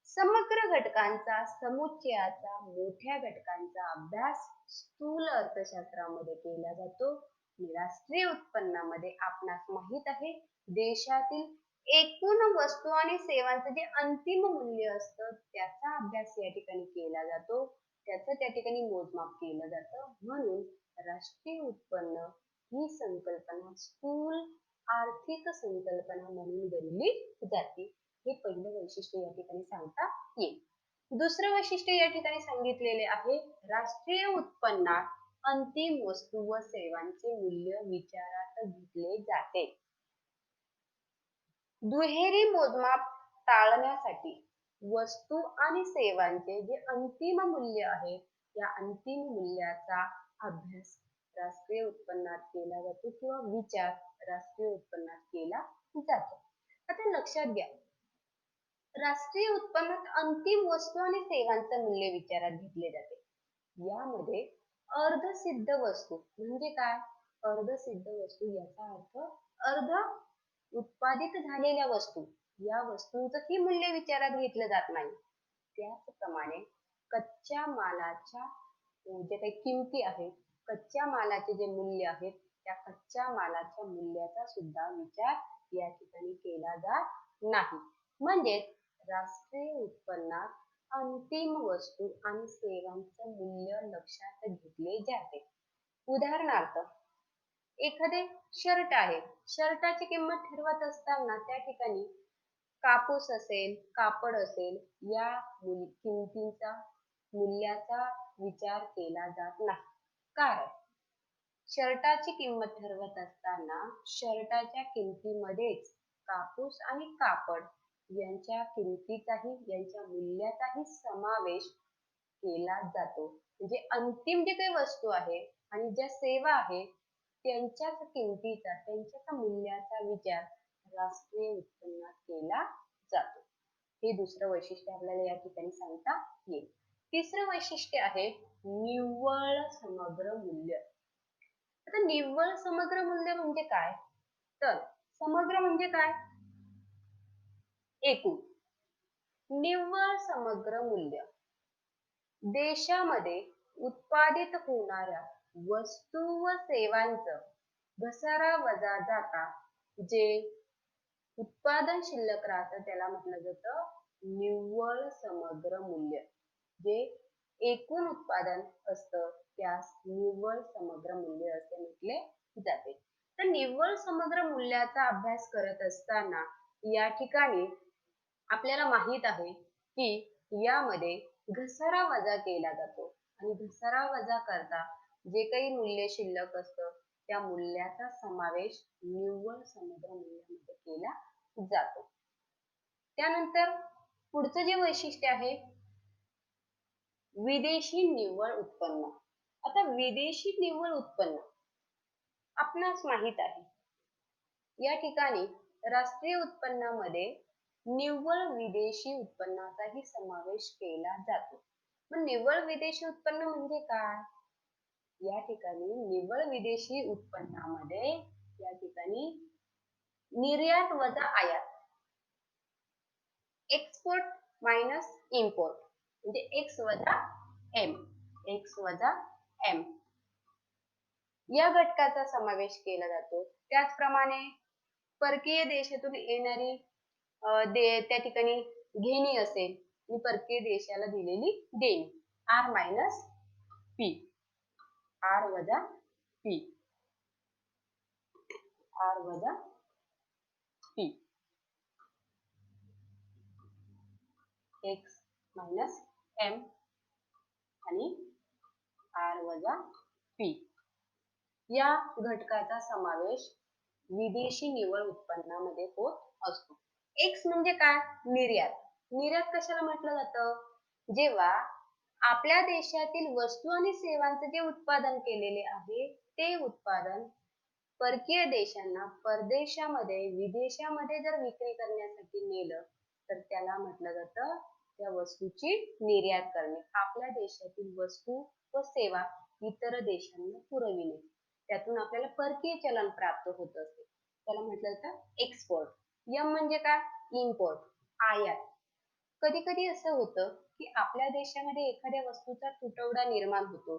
समग्र घटकांचा, समुच्चयाचा, मोठ्या घटकांचा अभ्यास स्थूल अर्थशास्त्रामध्ये केला जातो. राष्ट्रीय उत्पन्नामध्ये आपणास माहित आहे, देशातील एकूण वस्तू आणि सेवांचं जे अंतिम मूल्य असतं त्याचा अभ्यास या ठिकाणी केला जातो, त्याचं त्या ठिकाणी मोजमाप केलं जातं. म्हणून राष्ट्रीय उत्पन्न ही संकल्पना स्थूल आर्थिक संकल्पना म्हणून गणली जाते. हे पहिलं वैशिष्ट्य या ठिकाणी सांगता येईल. दुसरं वैशिष्ट्य या ठिकाणी सांगितलेले आहे, राष्ट्रीय उत्पन्नात अंतिम वस्तू व सेवांचे मूल्य विचारात घेतले जाते. दुहेरी मोजमाप टाळण्यासाठी वस्तू आणि सेवांचे जे अंतिम मूल्य आहे, या अंतिम मूल्याचा अभ्यास राष्ट्रीय उत्पन्नात केला जातो किंवा विचार राष्ट्रीय उत्पन्नात केला जातो. आता लक्षात घ्या, राष्ट्रीय उत्पन्नात अंतिम वस्तू आणि सेवांचे मूल्य विचारात घेतले जाते. यामध्ये अर्धसिद्ध वस्तू म्हणजे काय? अर्धसिद्ध वस्तू याचा अर्थ अर्ध उत्पादित झालेल्या वस्तू, या वस्तूंचंही मूल्य विचारात घेतलं जात नाही. त्याचप्रमाणे कच्च्या मालाच्या जे काही किमती आहेत, कच्च्या मालाचे जे मूल्य आहेत, त्या कच्च्या मालाच्या मूल्याचा सुद्धा विचार या ठिकाणी केला जात नाही. म्हणजे राष्ट्रीय उत्पन्नात अंतिम वस्तू आणि सेवांचे मूल्य लक्षात घेतले जाते. उदाहरणार्थ, एखादे शर्ट आहे, शर्टाची किंमत ठरवत असताना त्या ठिकाणी कापूस असेल, कापड असेल, या किमतींचा मूल्याचा विचार केला जात नाही. कारण शर्टाची किंमत ठरवत असताना शर्टाच्या किमतीमध्येच कापूस आणि कापड यांच्या किमतीचाही, यांच्या मूल्याचाही समावेश केला जातो. म्हणजे अंतिम जे काही वस्तू आहे आणि ज्या सेवा आहे त्यांच्याच किमतीचा, त्यांच्या मूल्याचा विचार राष्ट्रीय उत्पन्नात केला जातो. हे दुसरं वैशिष्ट्य आपल्याला या ठिकाणी सांगता येईल. तिसरं वैशिष्ट्य आहे निव्वळ समग्र मूल्य. आता निव्वळ समग्र मूल्य म्हणजे काय? तर समग्र म्हणजे काय? एकूण. निव्वळ समग्र मूल्य देशामध्ये उत्पादित होणाऱ्या वस्तू व सेवांचं घसारा वजा जाता जे उत्पादन शिल्लक राहतं त्याला म्हटलं जातं निव्वळ समग्र मूल्य. जे एकूण उत्पादन असतं त्यास निव्वळ समग्र मूल्य असे म्हटले जाते. तर निव्वळ समग्र मूल्याचा अभ्यास करत असताना या ठिकाणी आपल्याला माहित आहे की यामध्ये घसारा वजा केला जातो आणि घसारा वजा करता जे काही मूल्य शिल्लक असतं त्या मूल्याचा समावेश निव्वळ समग्र मूल्यामध्ये केला जातो. त्यानंतर पुढचं जे वैशिष्ट्य आहे विदेशी निव्वळ उत्पन्न. आता विदेशी निव्वळ उत्पन्न आपणास माहित आहे, या ठिकाणी राष्ट्रीय उत्पन्नामध्ये निव्वळ विदेशी उत्पन्नाचाही समावेश केला जातो. मग निव्वळ विदेशी उत्पन्न म्हणजे काय? या ठिकाणी निव्वळ विदेशी उत्पन्नामध्ये या ठिकाणी निर्यात वजा आयात, एक्सपोर्ट मायनस इम्पोर्ट म्हणजे एक्स वजा एम, एक्स वजा एम या घटकाचा समावेश केला जातो. त्याचप्रमाणे परकीय देशातून येणारी त्या ठिकाणी घेणी असेल आणि परकीय देशाला दिलेली देणी, आर मायनस पी, आर वजा पी, आर वजा पी, एक्स मायनस एम आणि आर वजा पी या घटकाचा समावेश विदेशी निव्वळ उत्पन्नामध्ये होत असतो. एक्स म्हणजे काय? निर्यात. निर्यात कशाला म्हटलं जातं? जेव्हा आपल्या देशातील वस्तू आणि सेवांचे जे उत्पादन केलेले आहे ते उत्पादन परकीय देशांना परदेशामध्ये, विदेशामध्ये जर विक्री करण्यासाठी नेलं तर त्याला म्हटलं जातं त्या वस्तूची निर्यात करणे. आपल्या देशातील वस्तू व सेवा इतर देशांना पुरविणे, त्यातून आपल्याला परकीय चलन प्राप्त होत असते, त्याला म्हटलं जातं एक्सपोर्ट. यम म्हणजे काय? इम्पोर्ट, आयात. कधी कधी असं होतं की आपल्या देशामध्ये एखाद्या वस्तूचा तुटवडा निर्माण होतो,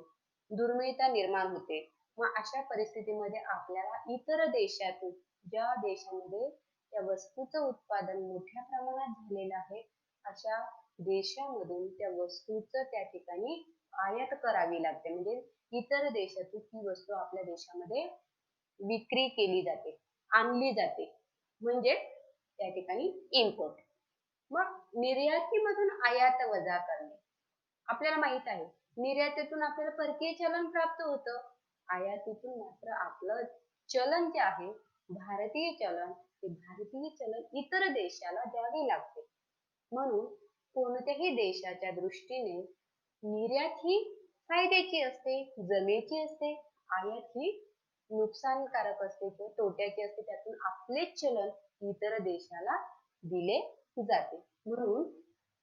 दुर्मिळता निर्माण होते. मग अशा परिस्थितीमध्ये आपल्याला इतर देशातून, ज्या देशामध्ये त्या वस्तूचं उत्पादन मोठ्या प्रमाणात झालेलं आहे अशा देशामधून त्या वस्तूचं त्या ठिकाणी आयात करावी लागते. म्हणजे इतर देशातून ही वस्तू आपल्या देशामध्ये विक्री केली जाते, आणली जाते, म्हणजे त्या ठिकाणी इम्पोर्ट. मग निर्यातीमधून आयात वजा करणे. आपल्याला माहित आहे, निर्यातीतून आपल्याला परकीय चलन प्राप्त होतं. आयातीतून मात्र आपलं चलन जे आहे, भारतीय चलन, ते भारतीय चलन इतर देशाला द्यावे लागते. म्हणून कोणत्याही देशाच्या दृष्टीने निर्यात ही फायद्याची असते, जमेची असते. आयात ही नुकसानकारक असते किंवा तोट्याची असते. त्यातून आपले चलन इतर देशाला दिले जाते. म्हणून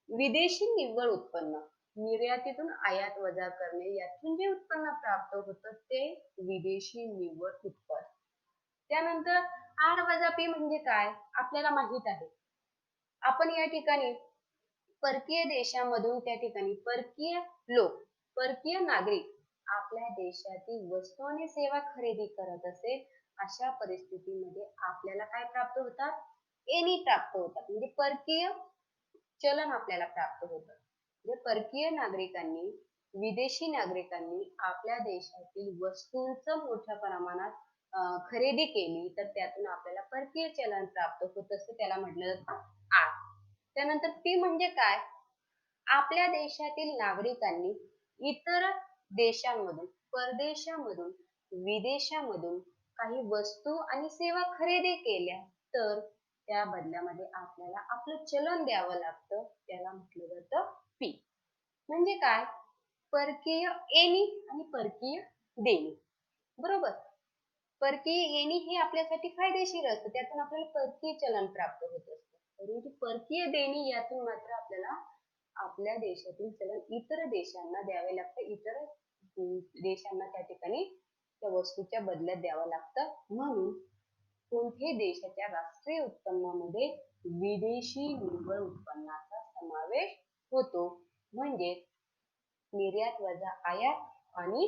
विदेशी निव्वळ उत्पन्न, निर्यातीतून आयात वजा करणे, यातून जे उत्पन्न प्राप्त होतं ते विदेशी निव्वळ उत्पन्न. त्यानंतर आर वजा पी म्हणजे काय, आपल्याला माहित आहे. आपण या ठिकाणी परकीय देशामधून त्या ठिकाणी परकीय लोक, परकीय नागरिक आपल्या देशातील वस्तू आणि सेवा खरेदी करत असेल, अशा परिस्थितीमध्ये आपल्याला काय प्राप्त होतात, एनी प्राप्त होतात. म्हणजे परकीय चलन आपल्याला प्राप्त होतं. म्हणजे परकीय नागरिकांनी, विदेशी नागरिकांनी आपल्या देशातील वस्तूंचं मोठ्या प्रमाणात खरेदी केली तर त्यातून आपल्याला परकीय चलन प्राप्त होत असतं, त्याला म्हटलं जातं आर. त्यानंतर पी म्हणजे काय, आपल्या देशातील नागरिकांनी इतर देशांमधून, परदेशामधून, विदेशामधून काही वस्तू आणि सेवा खरेदी केल्या तर त्या बदल्यामध्ये आपल्याला आपलं चलन द्यावं लागतं, त्याला म्हटलं जातं पी. म्हणजे काय, परकीय येणी आणि परकीय देणी. बरोबर. परकीय येणी हे आपल्यासाठी फायदेशीर असतं, त्यातून आपल्याला परकीय चलन प्राप्त होत असतं. परंतु परकीय देणी यातून मात्र आपल्याला आपल्या देशातील चलन इतर देशांना द्यावे लागतं, इतर देशांना त्या ठिकाणी त्या वस्तूच्या बदल्यात द्यावं लागतं. म्हणून कोणत्याही देशाच्या राष्ट्रीय उत्पन्नामध्ये विदेशी निव्वळ उत्पन्नाचा समावेश होतो. म्हणजे निर्यात वजा आयात आणि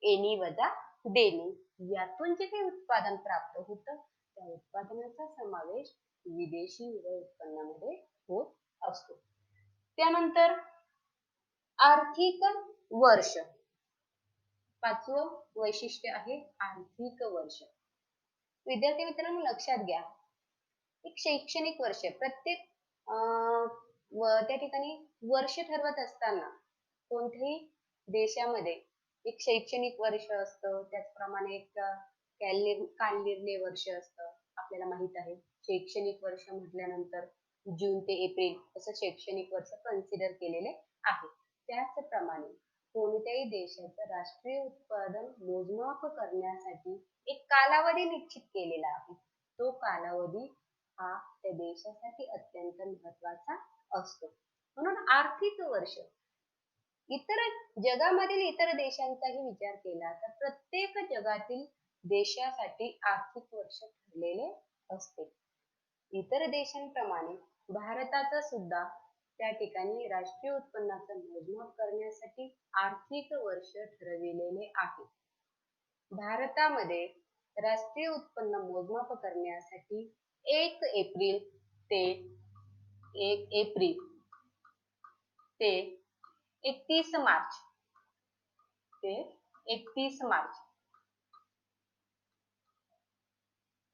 एनी वजा देणी, यातून जे काही उत्पादन प्राप्त होतं त्या उत्पादनाचा समावेश विदेशी निव्वळ उत्पन्नामध्ये होत असतो. त्यानंतर आर्थिक वर्ष, पाचवं वैशिष्ट्य आहे आर्थिक वर्ष. विद्यार्थी मित्रांनो लक्षात घ्या, एक शैक्षणिक वर्ष प्रत्येक त्या ठिकाणी वर्ष ठरवत असताना कोणत्याही देशामध्ये एक शैक्षणिक वर्ष असतं, त्याचप्रमाणे एक कालनिर्णय वर्ष असतं. आपल्याला माहित आहे, शैक्षणिक वर्ष म्हटल्यानंतर जून ते एप्रिल असं शैक्षणिक वर्ष कन्सिडर केलेले आहे. त्याचप्रमाणे कोणत्याही देशाचं राष्ट्रीय उत्पादन मोजमाप करण्यासाठी एक कालावधी निश्चित केलेला आहे. तो कालावधी हा त्या देशासाठी अत्यंत महत्वाचा असतो. म्हणून आर्थिक वर्ष, इतर जगामधील इतर देशांचाही विचार केला तर प्रत्येक जगातील देशासाठी आर्थिक वर्ष ठरलेले असते. इतर देशांप्रमाणे भारताचा सुद्धा त्या ठिकाणी राष्ट्रीय उत्पन्नाचं मोजमाप करण्यासाठी आर्थिक वर्ष ठरविलेले आहे. भारतामध्ये राष्ट्रीय उत्पन्न मोजमाप करण्यासाठी 1 एप्रिल ते 31 मार्च ते 31 मार्च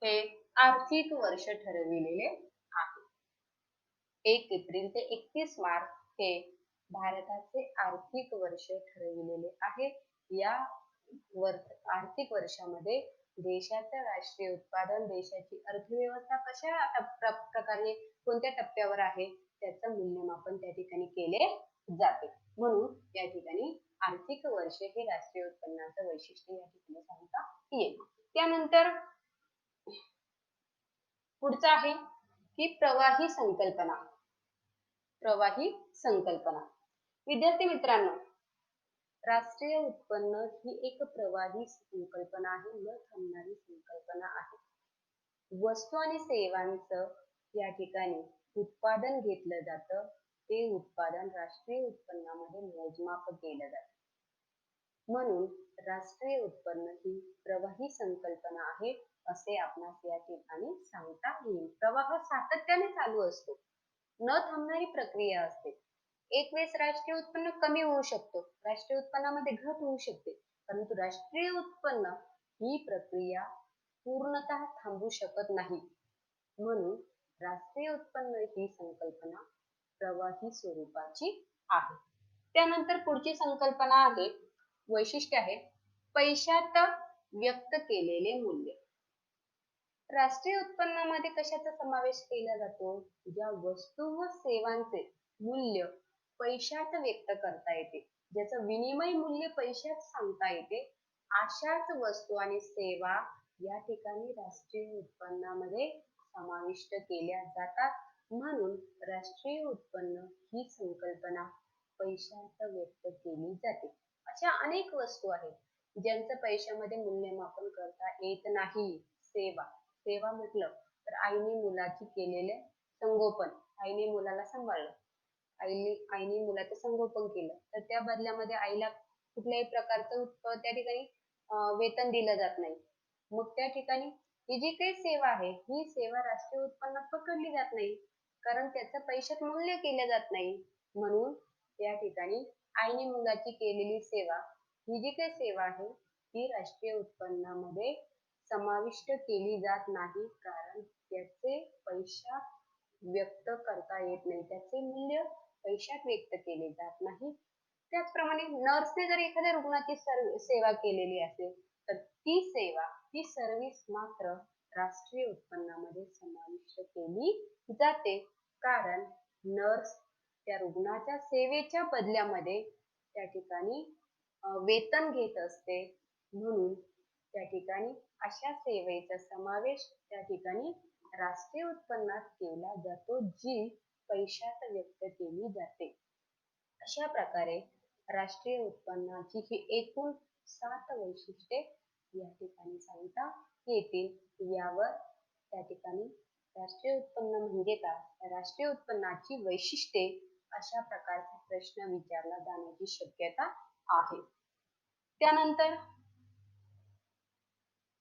हे आर्थिक वर्ष ठरविलेले आहे. 1 एप्रिल ते 31 मार्च हे भारताचे आर्थिक वर्ष ठरविलेले आहे. या आर्थिक वर्षामध्ये देशाचं राष्ट्रीय उत्पादन, देशाची अर्थव्यवस्था कशा प्रकारे कोणत्या टप्प्यावर आहे त्याचं मूल्यमापन त्या ठिकाणी केले जाते. म्हणून या ठिकाणी आर्थिक वर्ष हे राष्ट्रीय उत्पन्नाचं वैशिष्ट्य या ठिकाणी सांगता येईल. त्यानंतर पुढचं आहे की प्रवाही संकल्पना. प्रवाही संकल्पना. विद्यार्थी मित्रांनो, राष्ट्रीय उत्पन्न ही एक प्रवाही संकल्पना आहे, न थांबणारी संकल्पना आहे. वस्तू आणि सेवांचं या ठिकाणी उत्पादन घेतलं जातं, ते उत्पादन राष्ट्रीय उत्पन्नामध्ये मोजमाप केलं जातं. म्हणून राष्ट्रीय उत्पन्न ही प्रवाही संकल्पना आहे असे आपणास या ठिकाणी सांगता येईल. प्रवाह सातत्याने चालू असतो, न थांबणारी प्रक्रिया असते. एक वेळेस राष्ट्रीय उत्पन्न कमी होऊ शकतो, राष्ट्रीय उत्पन्नामध्ये घट होऊ शकते, परंतु राष्ट्रीय उत्पन्न ही प्रक्रिया पूर्णतः थांबू शकत नाही. म्हणून राष्ट्रीय उत्पन्न ही संकल्पना प्रवाही स्वरूपाची आहे. त्यानंतर पुढची संकल्पना आहे, वैशिष्ट्य आहे, पैशात व्यक्त केलेले मूल्य. राष्ट्रीय उत्पन्नामध्ये कशाचा समावेश केला जातो? ज्या वस्तू व सेवांचे मूल्य पैशात व्यक्त करता येते, ज्याचं विनिमय मूल्य पैशात सांगता येते, अशाच वस्तू आणि सेवा या ठिकाणी राष्ट्रीय उत्पन्नामध्ये समाविष्ट केल्या जातात. म्हणून राष्ट्रीय उत्पन्न ही संकल्पना पैशात व्यक्त केली जाते. अशा अनेक वस्तू आहेत ज्यांचं पैशामध्ये मूल्यमापन करता येत नाही. सेवा म्हटलं तर आईने मुलाची केलेले संगोपन, आईने मुलाला सांभाळलं, आईने मुलाचं संगोपन केलं, तर त्या बदल्यामध्ये आईला कुठल्याही प्रकारचं त्या ठिकाणी वेतन दिलं जात नाही. मग त्या ठिकाणी ही जी काही सेवा आहे, ही सेवा राष्ट्रीय उत्पन्नात पकडली जात नाही, कारण त्याचं पैशात मूल्य केलं जात नाही. म्हणून या ठिकाणी आईने मुलाची केलेली सेवा, ही जी काही सेवा आहे ती राष्ट्रीय उत्पन्नामध्ये समाविष्ट केली जात नाही, कारण त्याचे पैशात व्यक्त करता येत नाही, त्याचे मूल्य पैशात व्यक्त केले जात नाही. त्याचप्रमाणे नर्सने जर एखाद्या रुग्णाची सेवा केलेली असेल तर ती सेवा, ती सर्व्हिस मात्र राष्ट्रीय उत्पन्नामध्ये समाविष्ट केली जाते, कारण नर्स त्या रुग्णाच्या सेवेच्या बदल्यामध्ये त्या ठिकाणी वेतन घेत असते. म्हणून त्या ठिकाणी अशा सेवेचा समावेश त्या ठिकाणी राष्ट्रीय उत्पन्नात केला जातो, जी पैशात व्यक्त केली जाते. अशा प्रकारे राष्ट्रीय उत्पन्नाची ही एकूण 7 वैशिष्ट्ये या ठिकाणी सांगता येतील. यावर त्या ठिकाणी राष्ट्रीय उत्पन्न म्हणजे काय, राष्ट्रीय उत्पन्नाची वैशिष्ट्ये, अशा प्रकारचा प्रश्न विचारला जाण्याची शक्यता आहे. त्यानंतर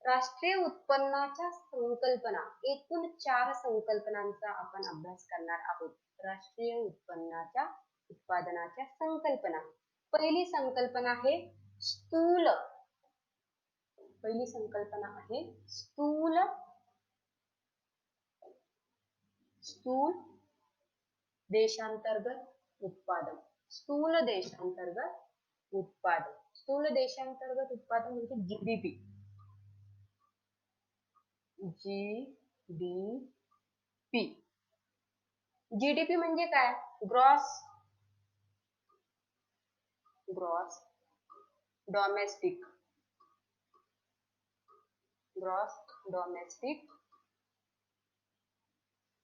राष्ट्रीय उत्पन्नाच्या संकल्पना, एकूण 4 संकल्पनांचा आपण अभ्यास करणार आहोत. राष्ट्रीय उत्पन्नाच्या उत्पादनाच्या संकल्पना. पहिली संकल्पना आहे स्थूल. पहिली संकल्पना आहे स्थूल देशांतर्गत उत्पादन. स्थूल देशांतर्गत उत्पादन. स्थूल देशांतर्गत उत्पादन म्हणजे जीडीपी. जीडीपी म्हणजे काय? Gross domestic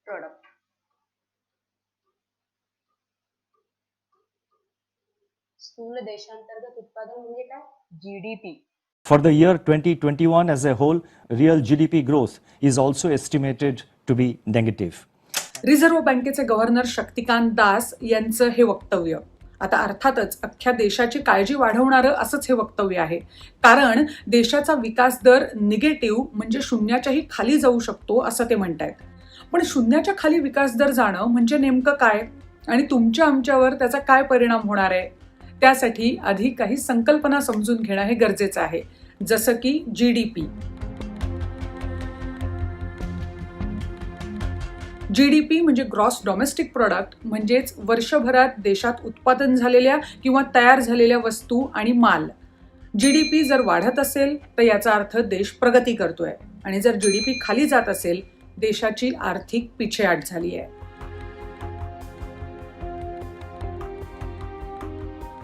product. स्थूल देशांतर्गत उत्पादन म्हणजे काय? GDP. For the year 2021 as a whole, real GDP growth is also estimated to be negative. Reserve बँकेचे गव्हर्नर शक्तिकांत दास यांचं हे वक्तव्य आता अर्थातच अख्ख्या देशाची काळजी वाढवणारं असंच हे वक्तव्य आहे. कारण देशाचा विकास दर निगेटिव्ह म्हणजे शून्याच्याही खाली जाऊ शकतो असं ते म्हणतायत. पण शून्याच्या खाली विकास दर जाणं म्हणजे नेमकं काय आणि तुमच्या आमच्यावर त्याचा काय परिणाम होणार आहे, त्यासाठी आधी काही संकल्पना समजून घेणं हे गरजेचं आहे. जसं की जीडीपी. जीडीपी म्हणजे ग्रॉस डोमेस्टिक प्रोडक्ट, म्हणजेच वर्षभरात देशात उत्पादन झालेल्या किंवा तयार झालेल्या वस्तू आणि माल. जीडीपी जर वाढत असेल तर याचा अर्थ देश प्रगती करतोय, आणि जर जीडीपी खाली जात असेल देशाची आर्थिक पिछेहाट झाली आहे.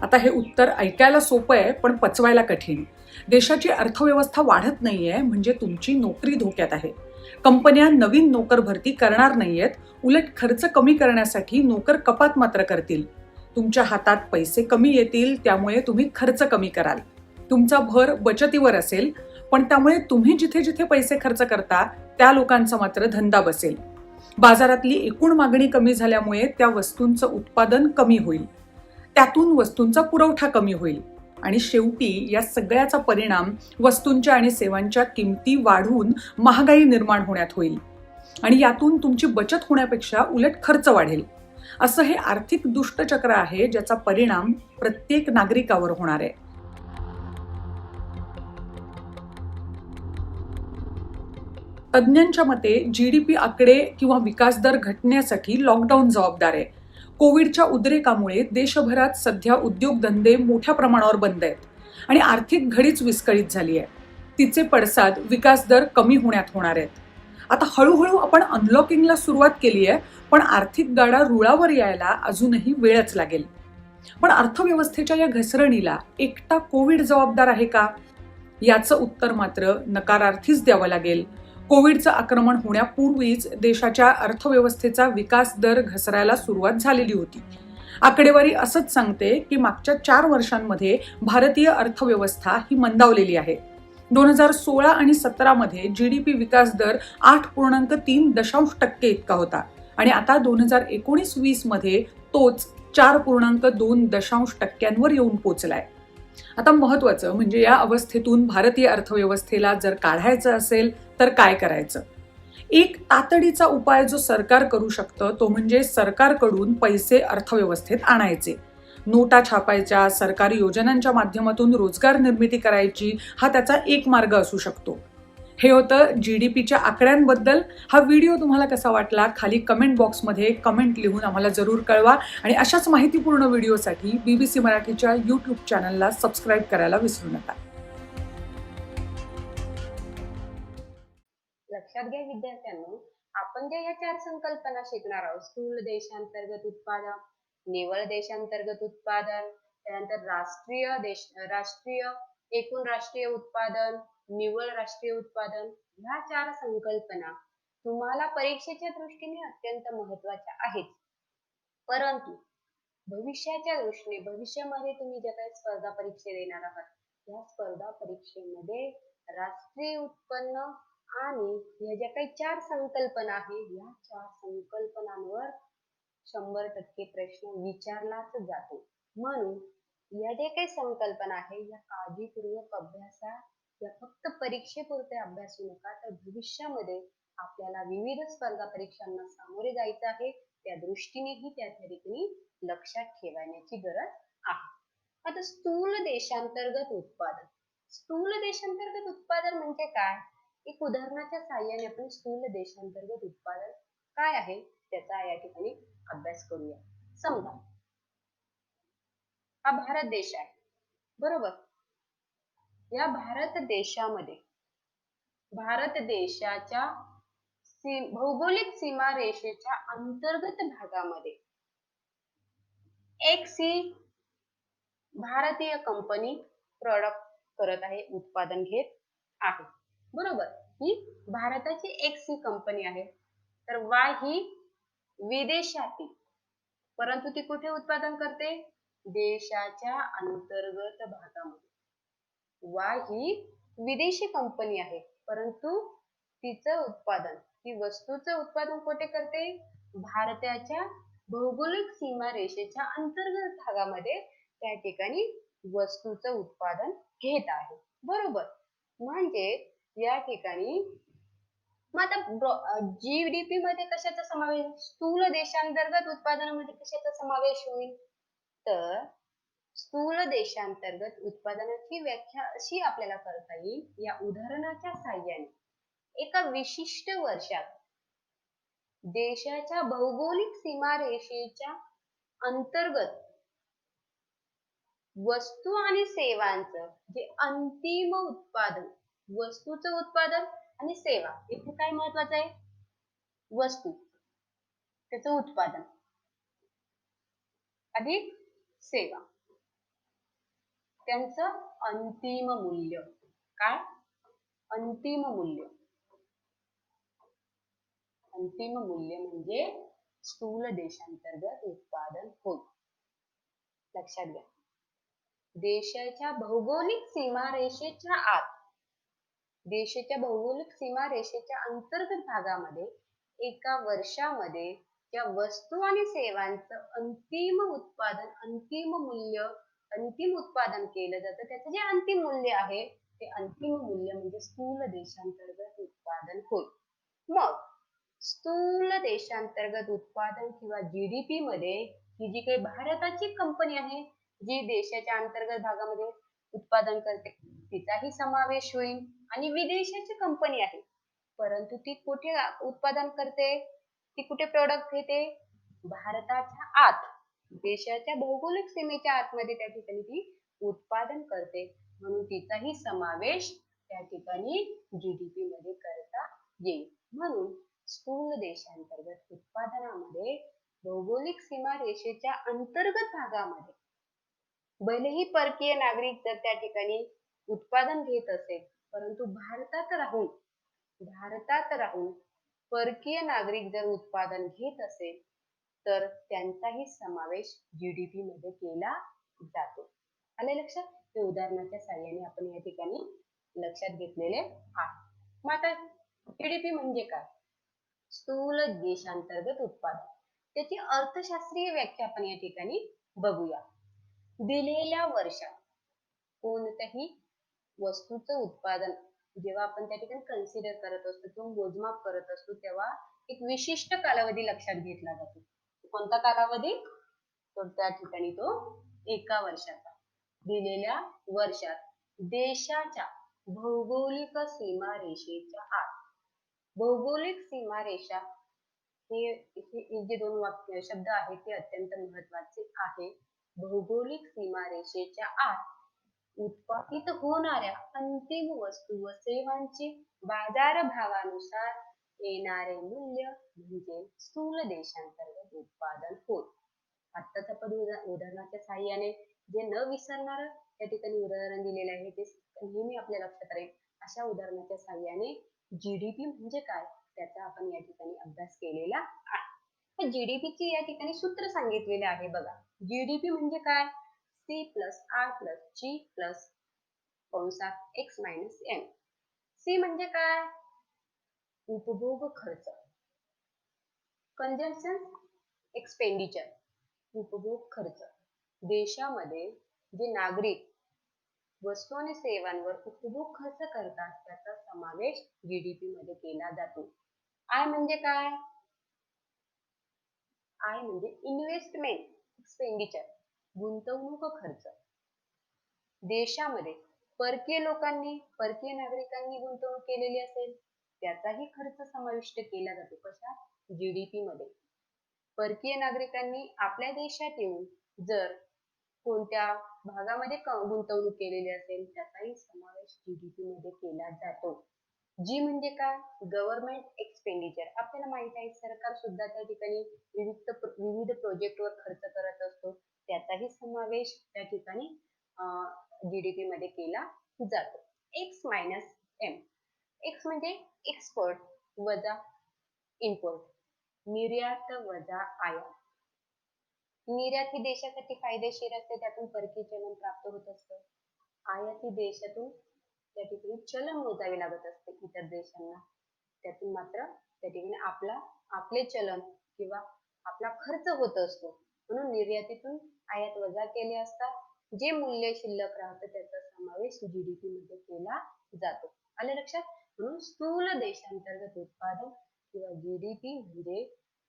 आता हे उत्तर ऐकायला सोपं आहे पण पचवायला कठीण. देशाची अर्थव्यवस्था वाढत नाहीये म्हणजे तुमची नोकरी धोक्यात आहे. कंपन्या नवीन नोकर भरती करणार नाहीयेत, उलट खर्च कमी करण्यासाठी नोकर कपात मात्र करतील. तुमच्या हातात पैसे कमी येतील, त्यामुळे तुम्ही खर्च कमी कराल. तुमचा भर बचतीवर असेल, पण त्यामुळे तुम्ही जिथे जिथे पैसे खर्च करता त्या लोकांचा मात्र धंदा बसेल. बाजारातली एकूण मागणी कमी झाल्यामुळे त्या वस्तूंचं उत्पादन कमी होईल, त्यातून वस्तूंचा पुरवठा कमी होईल, आणि शेवटी या सगळ्याचा परिणाम वस्तूंच्या आणि सेवांच्या किमती वाढून महागाई निर्माण होण्यात होईल, आणि यातून तुमची बचत होण्यापेक्षा उलट खर्च वाढेल. असं हे आर्थिक दुष्टचक्र आहे ज्याचा परिणाम प्रत्येक नागरिकावर होणार आहे. तज्ज्ञांच्या मते जीडीपी आकडे किंवा विकास दर घटण्यासाठी लॉकडाऊन जबाबदार आहे. कोविडच्या उद्रेकामुळे देशभरात सध्या उद्योगधंदे मोठ्या प्रमाणावर बंद आहेत आणि आर्थिक घडीच विस्कळीत झाली आहे. तिचे पडसाद विकास दर कमी होण्यात होणार आहेत. आता हळूहळू आपण अनलॉकिंगला सुरुवात केली आहे, पण आर्थिक गाडा रुळावर यायला अजूनही वेळच लागेल. पण अर्थव्यवस्थेच्या या घसरणीला एकटा कोविड जबाबदार आहे का? याचं उत्तर मात्र नकारार्थीच द्यावं लागेल. कोविडचं आक्रमण होण्यापूर्वीच देशाच्या अर्थव्यवस्थेचा विकास दर घसरायला सुरुवात झालेली होती. आकडेवारी असंच सांगते की मागच्या 4 वर्षांमध्ये भारतीय अर्थव्यवस्था ही मंदावलेली आहे. 2016 आणि 17 मध्ये जीडीपी विकास दर 8.3% इतका होता आणि आता 2019-20 मध्ये तोच 4.2% येऊन पोहोचलाय. आता महत्वाचं म्हणजे या अवस्थेतून भारतीय अर्थव्यवस्थेला जर काढायचं असेल तर काय करायचं? एक तातडीचा उपाय जो सरकार करू शकतं तो म्हणजे सरकारकडून पैसे अर्थव्यवस्थेत आणायचे. नोटा छापायच्या, सरकारी योजनांच्या माध्यमातून रोजगार निर्मिती करायची, हा त्याचा एक मार्ग असू शकतो. हे होतं जीडीपीच्या आकड्यांबद्दल. हा व्हिडिओ तुम्हाला कसा वाटला खाली कमेंट बॉक्समध्ये कमेंट लिहून आम्हाला जरूर कळवा आणि अशाच माहितीपूर्ण व्हिडिओसाठी BBC मराठीच्या YouTube चॅनलला सबस्क्राईब करायला विसरू नका. लक्षात घ्या विद्यार्थ्यांनो, आपण ज्या या 4 संकल्पना शिकणार आहोत, स्थूल देशांतर्गत उत्पादन, निव्वळ देशांतर्गत उत्पादन, त्यानंतर एकूण राष्ट्रीय उत्पादन, निव्वळ राष्ट्रीय उत्पादन, ह्या 4 संकल्पना तुम्हाला परीक्षेच्या दृष्टीने अत्यंत महत्त्वाच्या आहेत. परंतु भविष्याच्या दृष्टीने भविष्यामध्ये तुम्ही ज्या काही स्पर्धा परीक्षा देणार आहात, या स्पर्धा परीक्षेमध्ये राष्ट्रीय उत्पन्न आणि या ज्या काही 4 संकल्पना आहेत, या 4 संकल्पनांवर 100% प्रश्न विचारलाच जातो. म्हणून या ज्या काही संकल्पना आहेत या काळजीपूर्वक अभ्यासा. या फक्त परीक्षेपुरते अभ्यासू नका, तर भविष्यामध्ये आपल्याला विविध स्पर्धा परीक्षांना सामोरे जायचं आहे, त्या दृष्टीनेही त्या ठिकाणी लक्षात ठेवण्याची गरज आहे. आता स्थूल देशांतर्गत उत्पादन. स्थूल देशांतर्गत उत्पादन म्हणजे काय? एक उदाहरणाच्या साहाय्याने आपण स्थूल देशांतर्गत उत्पादन काय आहे त्याचा या ठिकाणी अभ्यास करूया. समजा हा भारत देश आहे, बरोबर. या भारत देशामध्ये भारत देशाच्या भौगोलिक सीमारेषेच्या अंतर्गत भागामध्ये XC भारतीय कंपनी प्रोडक्ट करत आहे, उत्पादन घेत आहे, बरोबर. ही भारताची XC कंपनी आहे. तर Y ही विदेशातील, परंतु ती कुठे उत्पादन करते? देशाच्या अंतर्गत भागामध्ये. Y ही विदेशी कंपनी आहे, परंतु तिचं उत्पादन, ती वस्तूचं उत्पादन कुठे करते? भारताच्या भौगोलिक सीमारेषेच्या अंतर्गत भागामध्ये त्या ठिकाणी वस्तूचं उत्पादन घेत आहे, बरोबर. म्हणजे या ठिकाणी मग आता जीडीपी मध्ये कशाचा समावेश? स्थूल देशांतर्गत उत्पादनामध्ये कशाचा समावेश होईल? तर स्थूल देशांतर्गत उत्पादनाची व्याख्या अशी आपल्याला करता येईल या उदाहरणाच्या साहाय्याने. एका विशिष्ट वर्षात देशाच्या भौगोलिक सीमारेषेच्या अंतर्गत वस्तू आणि सेवांचं जे अंतिम उत्पादन, वस्तूचं उत्पादन आणि सेवा, इथे काय महत्वाचं आहे? वस्तू, त्याचं उत्पादन अधिक सेवा, त्यांचं अंतिम मूल्य. काय? अंतिम मूल्य. अंतिम मूल्य म्हणजे स्थूल देशांतर्गत उत्पादन होय. लक्षात घ्या, देशाच्या भौगोलिक सीमारेषेच्या आत, देशाच्या भौगोलिक सीमारेषेच्या अंतर्गत भागामध्ये एका वर्षामध्ये ज्या वस्तू आणि सेवांचं अंतिम उत्पादन, अंतिम मूल्य, अंतिम उत्पादन केलं जातं, त्याचं जे अंतिम मूल्य आहे ते अंतिम मूल्य म्हणजे स्थूल देशांतर्गत उत्पादन होय. मग स्थूल देशांतर्गत उत्पादन किंवा जीडीपी मध्ये ही जी काही भारताची कंपनी आहे जी देशाच्या अंतर्गत भागामध्ये उत्पादन करते तिचाही समावेश होईल. आणि विदेशाची कंपनी आहे परंतु ती कुठे उत्पादन करते, ती कुठे प्रोडक्ट घेते, भारताच्या आत, देशाच्या भौगोलिक सीमेच्या आतमध्ये त्या ठिकाणी ती उत्पादन करते, म्हणून तिचाही समावेश त्या ठिकाणी जीडीपी मध्ये करता येईल. म्हणून स्थूल देशांतर्गत उत्पादनामध्ये भौगोलिक सीमारेषेच्या अंतर्गत भागामध्ये भलेही परकीय नागरिक जर त्या ठिकाणी उत्पादन घेत असेल, परंतु भारतात राहून परकीय नागरिक जर उत्पादन घेत असेल तर त्यांचाही समावेश जीडीपी मध्ये केला जातो. आले लक्षात? हे उदाहरणाच्या साहाय्याने आपण या ठिकाणी लक्षात घेतलेले आहे. मग आता जीडीपी म्हणजे काय? स्थूल देशांतर्गत उत्पादन. त्याची अर्थशास्त्रीय व्याख्या आपण या ठिकाणी बघूया. दिलेल्या वर्षात कोणत्याही वस्तूचं उत्पादन जेव्हा आपण त्या ठिकाणी कन्सिडर करत असतो किंवा मोजमाप करत असतो, तेव्हा एक विशिष्ट कालावधी लक्षात घेतला जातो. कोणता कालावधी? तर त्या ठिकाणी तो एका वर्षाचा. दिलेल्या वर्षात देशाच्या भौगोलिक सीमारेषेच्या आत. भौगोलिक सीमारेषा हे जे दोन वाक्य शब्द आहेत ते अत्यंत महत्वाचे आहे. भौगोलिक सीमारेषेच्या आत उत्पादित होणाऱ्या अंतिम वस्तू व सेवांचे बाजारभावानुसार येणारे मूल्य म्हणजे स्थूल देशांतर्गत उत्पादन होय. आत्ताच आपण उदाहरणाच्या साहाय्याने जे न विसरणार त्या ठिकाणी उदाहरण दिलेले आहे ते नेहमी आपल्या लक्षात राहील. अशा उदाहरणाच्या साहाय्याने जीडीपी म्हणजे काय त्याचा आपण या ठिकाणी अभ्यास केलेला आहे. जीडीपीची या ठिकाणी सूत्र सांगितलेले आहे बघा. जीडीपी म्हणजे काय? C plus R plus G plus कंसात X मायनस M. C म्हणजे काय? उपभोग खर्च, कंजम्पशन एक्सपेंडिचर, उपभोग खर्च. देशामध्ये जे नागरिक वस्तू आणि सेवांवर उपभोग खर्च करतात त्याचा समावेश जीडीपी मध्ये केला जातो. आय म्हणजे काय? आय म्हणजे इन्व्हेस्टमेंट एक्सपेंडिचर, गुंतवणूक खर्च. देशामध्ये परकीय नागरिकांनी गुंतवणूक केलेली असेल त्याचाही खर्च समाविष्ट केला जातो. कशात? जीडीपी मध्ये. परकीय नागरिकांनी आपल्या देशात येऊन जर कोणत्या भागामध्ये गुंतवणूक केलेली असेल त्याचाही समावेश जीडीपी मध्ये केला जातो. जी म्हणजे काय? Government expenditure. आपल्याला माहित आहे सरकार सुद्धा त्या ठिकाणी विविध प्रोजेक्टवर खर्च करत असतो, त्याचाही समावेश त्या ठिकाणी जीडीपी मध्ये केला जातो. X minus M. एक्स म्हणजे एक्सपोर्ट वजा इम्पोर्ट, निर्यात वजा आयात. निर्यात ही देशासाठी फायदेशीर असते, त्यातून परकीय चलन प्राप्त होत असतं. आयात ही देशातून त्या ठिकाणी चलन मोजावे लागत असते इतर देशांना, त्यातून मात्र त्या ठिकाणी आपले चलन किंवा आपला खर्च होत असतो. म्हणून निर्यातीतून आयात वजा केले असता जे मूल्य शिल्लक राहतं त्याचा समावेश जीडीपी मध्ये केला जातो. आले लक्षात? म्हणून स्थूल देशांतर्गत उत्पादन किंवा जीडीपी म्हणजे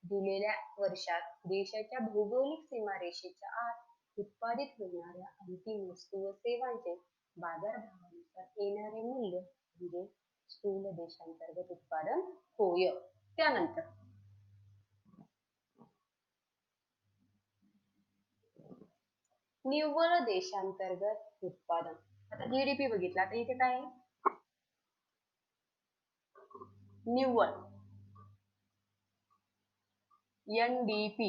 दिलेल्या वर्षात देशाच्या भौगोलिक सीमारेषेच्या आत उत्पादित होणाऱ्या अंतिम वस्तू व सेवांचे बाजारभावानुसार येणारे मूल्य म्हणजे स्थूल देशांतर्गत उत्पादन होय. त्यानंतर निव्वळ देशांतर्गत उत्पादन. आता जीडीपी बघितला, आता इथे काय आहे? निव्वळ एनडीपी.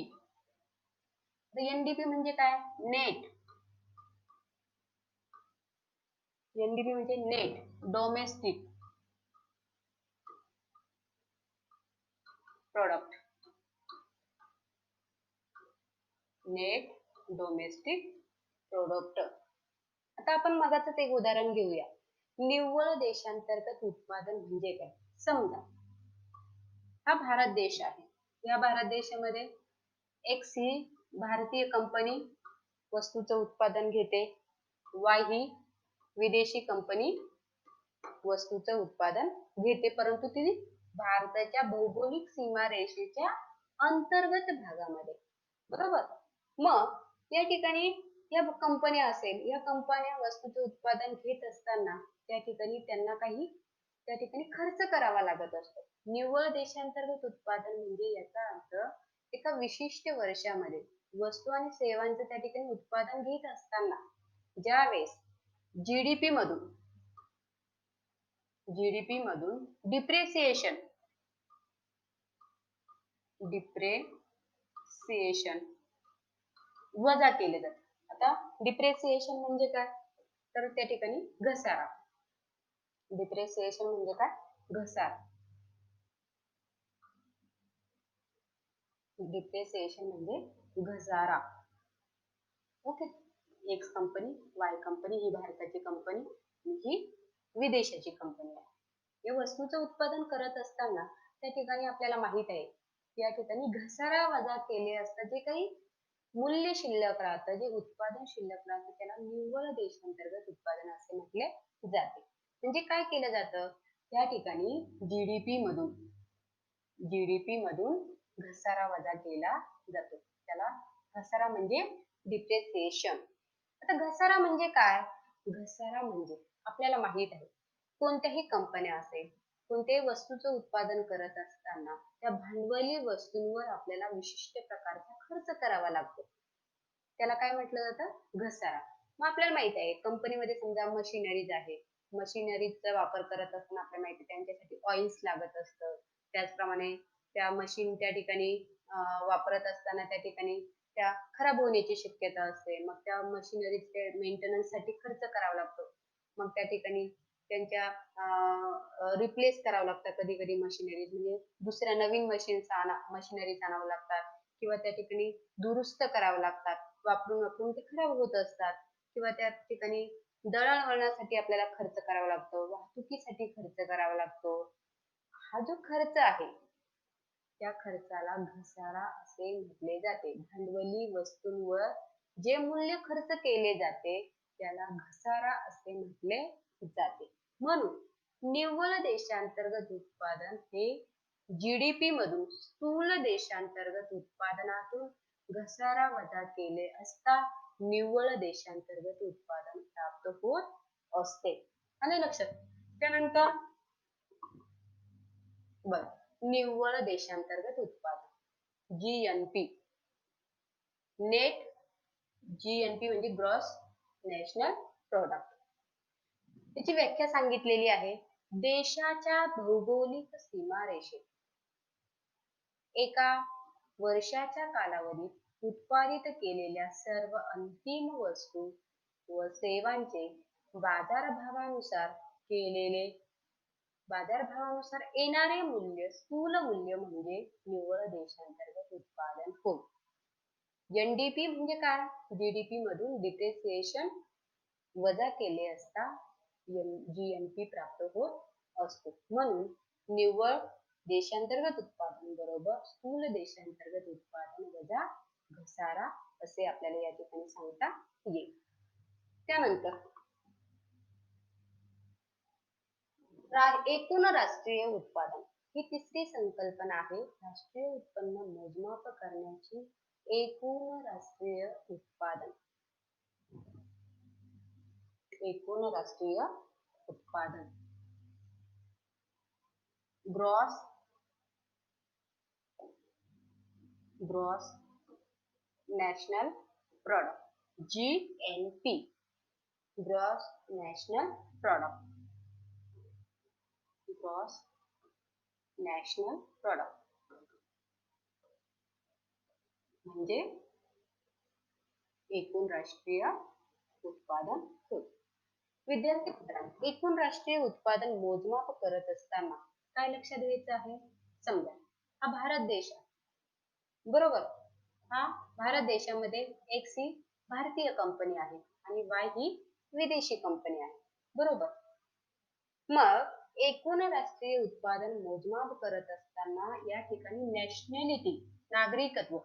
एनडीपी म्हणजे काय? नेट. एनडीपी म्हणजे net domestic product. Net domestic product. आता आपण मगाचच एक उदाहरण घेऊया. निव्वळ देशांतर्गत उत्पादन म्हणजे काय? समजा हा भारत देश आहे. या भारत देशामध्ये एक्स ही भारतीय कंपनी वस्तूचं उत्पादन घेते, वाय ही विदेशी कंपनी वस्तूचं उत्पादन घेते, परंतु ती भारताच्या भौगोलिक सीमारेषेच्या अंतर्गत भागामध्ये. बरोबर? मग या ठिकाणी या कंपन्या असेल, या कंपन्या वस्तूचं उत्पादन घेत असताना त्या ठिकाणी त्यांना काही त्या ठिकाणी खर्च करावा लागत असतो. निव्वळ देशांतर्गत उत्पादन म्हणजे याचा अर्थ एका विशिष्ट वर्षामध्ये वस्तू आणि सेवांचं त्या ठिकाणी उत्पादन घेत असताना ज्यावेळेस जीडीपी मधून डिप्रेसिएशन वजा केले जाते. आता डिप्रेसिएशन म्हणजे काय, तर त्या ठिकाणी घसारा. डिप्रेसिएशन म्हणजे काय, घसारा. डिप्रेसिएशन म्हणजे घसारा. Okay. X company, Y company ही भारताची कंपनी, ही विदेशाची कंपनी आहे. या वस्तूचं उत्पादन करत असताना त्या ठिकाणी आपल्याला माहित आहे या ठिकाणी घसारा वजा केले असता जे काही मूल्य शिल्लक राहतं, जे उत्पादन शिल्लक राहतं, त्याला निव्वळ देशांतर्गत उत्पादन असे म्हटले जाते. म्हणजे काय केलं जातं, त्या ठिकाणी जीडीपी मधून घसारा वजा केला जातो. त्याला घसारा म्हणजे डिप्रेसिएशन. आता घसारा म्हणजे काय, घसारा म्हणजे आपल्याला माहित आहे कोणत्याही कंपन्या असेल, कोणत्याही वस्तूचं उत्पादन करत असताना त्या भांडवली वस्तूंवर आपल्याला विशिष्ट प्रकारचा खर्च करावा लागतो. त्याला काय म्हटलं जातं, घसारा. मग आपल्याला माहित आहे कंपनीमध्ये समजा मशिनरीज आहे, मशिनरीजचा वापर करत असताना आपल्याला माहिती आहे त्यांच्यासाठी ऑइल्स लागत असतं. त्याचप्रमाणे त्या मशीन त्या ठिकाणी वापरत असताना त्या ठिकाणी त्या खराब होण्याची शक्यता असते. मग त्या मशिनरीजच्या मेंटेनन्स साठी खर्च करावा लागतो. मग त्या ठिकाणी त्यांच्या रिप्लेस करावं लागतं कधी कधी मशिनरीज, म्हणजे दुसऱ्या नवीन मशिनरीज आणावं लागतात, किंवा त्या ठिकाणी दुरुस्त करावं लागतात. वापरून ते खराब होत असतात, किंवा त्या ठिकाणी दळणवळणासाठी आपल्याला खर्च करावा लागतो, वाहतुकीसाठी खर्च करावा लागतो. हा जो खर्च आहे त्या खर्चाला घसारा असे म्हटले जाते. भांडवली वस्तूंवर जे मूल्य खर्च केले जाते त्याला घसारा असे म्हटले जाते. म्हणून निव्वळ देशांतर्गत उत्पादन हे जीडीपी मधून स्थूल देशांतर्गत उत्पादनातून घसारा वजा केले असता निव्वळ देशांतर्गत उत्पादन प्राप्त होत असते. आले लक्षात. त्यानंतर निव्वळ देशांतर्गत उत्पादन, जीएनपी. जीएनपी म्हणजे ग्रॉस नॅशनल प्रोडक्ट. त्याची व्याख्या सांगितलेली आहे, देशाच्या भौगोलिक सीमारेषेत एका वर्षाच्या कालावधीत उत्पादित केलेल्या सर्व अंतिम वस्तू व सेवांचे बाजारभावानुसार येणारे मूल्य, स्थूल मूल्य म्हणजे निव्वळ देशांतर्गत उत्पादन होय. एनडीपी म्हणजे काय, जीडीपी मधून डिप्रेसिएशन वजा केले असता जीएनपी प्राप्त होत असतो. म्हणून निव्वळ देशांतर्गत उत्पादन बरोबर स्थूल देशांतर्गत उत्पादन वजा घसारा असे आपल्याला या ठिकाणी सांगता येईल. त्यानंतर एकूण राष्ट्रीय उत्पादन ही तिसरी संकल्पना आहे. राष्ट्रीय उत्पन्न मोजमाप करण्याची एकूण राष्ट्रीय उत्पादन. एकूण राष्ट्रीय उत्पादन, gross national product, GNP. Gross national product, gross national product म्हणजे एकूण राष्ट्रीय उत्पादन होय. विद्यार्थी मित्रांनो, एकूण राष्ट्रीय उत्पादन मोजमाप करत असताना काय लक्षात घ्यायचं आहे, समजा हा भारत देश आहे, बरोबर. हा भारत देशामध्ये एक्स ही भारतीय कंपनी आहे आणि वाय ही विदेशी कंपनी आहे, बरोबर. मग एकूण राष्ट्रीय उत्पादन मोजमाप करत असताना या ठिकाणी नॅशनॅलिटी, नागरिकत्व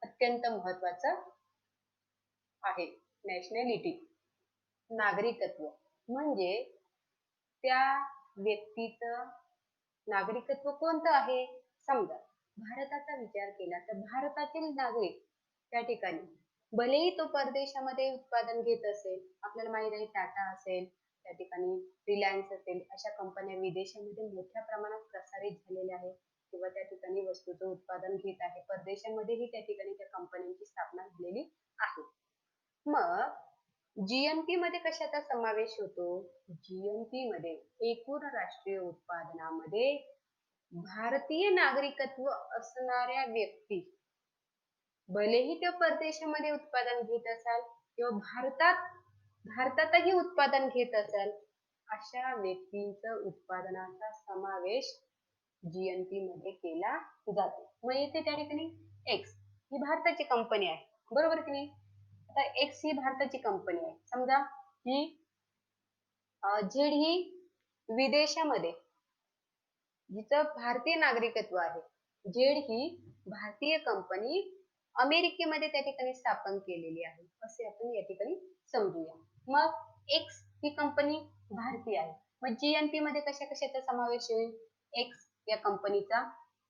अत्यंत महत्वाचं आहे. नॅशनॅलिटी, नागरिकत्व म्हणजे त्या व्यक्तीचं नागरिकत्व कोणतं आहे. समजा भारताचा विचार केला तर भारतातील नागरिक त्या ठिकाणी भलेही तो परदेशामध्ये उत्पादन घेत असेल, आपल्याला माहित आहे टाटा असेल, त्या ठिकाणी रिलायन्स असेल, अशा कंपन्या विदेशामध्ये मोठ्या प्रमाणात प्रसारित झालेल्या आहेत किंवा त्या ठिकाणी वस्तूचं उत्पादन घेत आहे. परदेशामध्येही त्या ठिकाणी त्या कंपन्यांची स्थापना झालेली आहे. मग जीएनपी मध्ये कशाचा समावेश होतो? जीएनपी मध्ये एकूण राष्ट्रीय उत्पादनामध्ये भारतीय नागरिकत्व असणाऱ्या व्यक्ती, भलेही ते परदेशामध्ये उत्पादन घेत असाल किंवा भारतातही उत्पादन घेत असाल, अशा व्यक्तींचं उत्पादनाचा समावेश जीएनपी मध्ये केला जातो. मग येथे त्या ठिकाणी एक्स ही भारताची कंपनी आहे, बरोबर की नाही? आता एक्स ही भारताची कंपनी आहे. समजा ही झेड ही विदेशामध्ये, जिचं भारतीय नागरिकत्व आहे, झेड ही भारतीय कंपनी अमेरिकेमध्ये त्या ठिकाणी स्थापन केलेली आहे, असे आपण या ठिकाणी समजूया. मग एक्स ही कंपनी भारतीय आहे. मग जीएनपी मध्ये कशा कशाचा समावेश होईल? एक्स या कंपनीचा,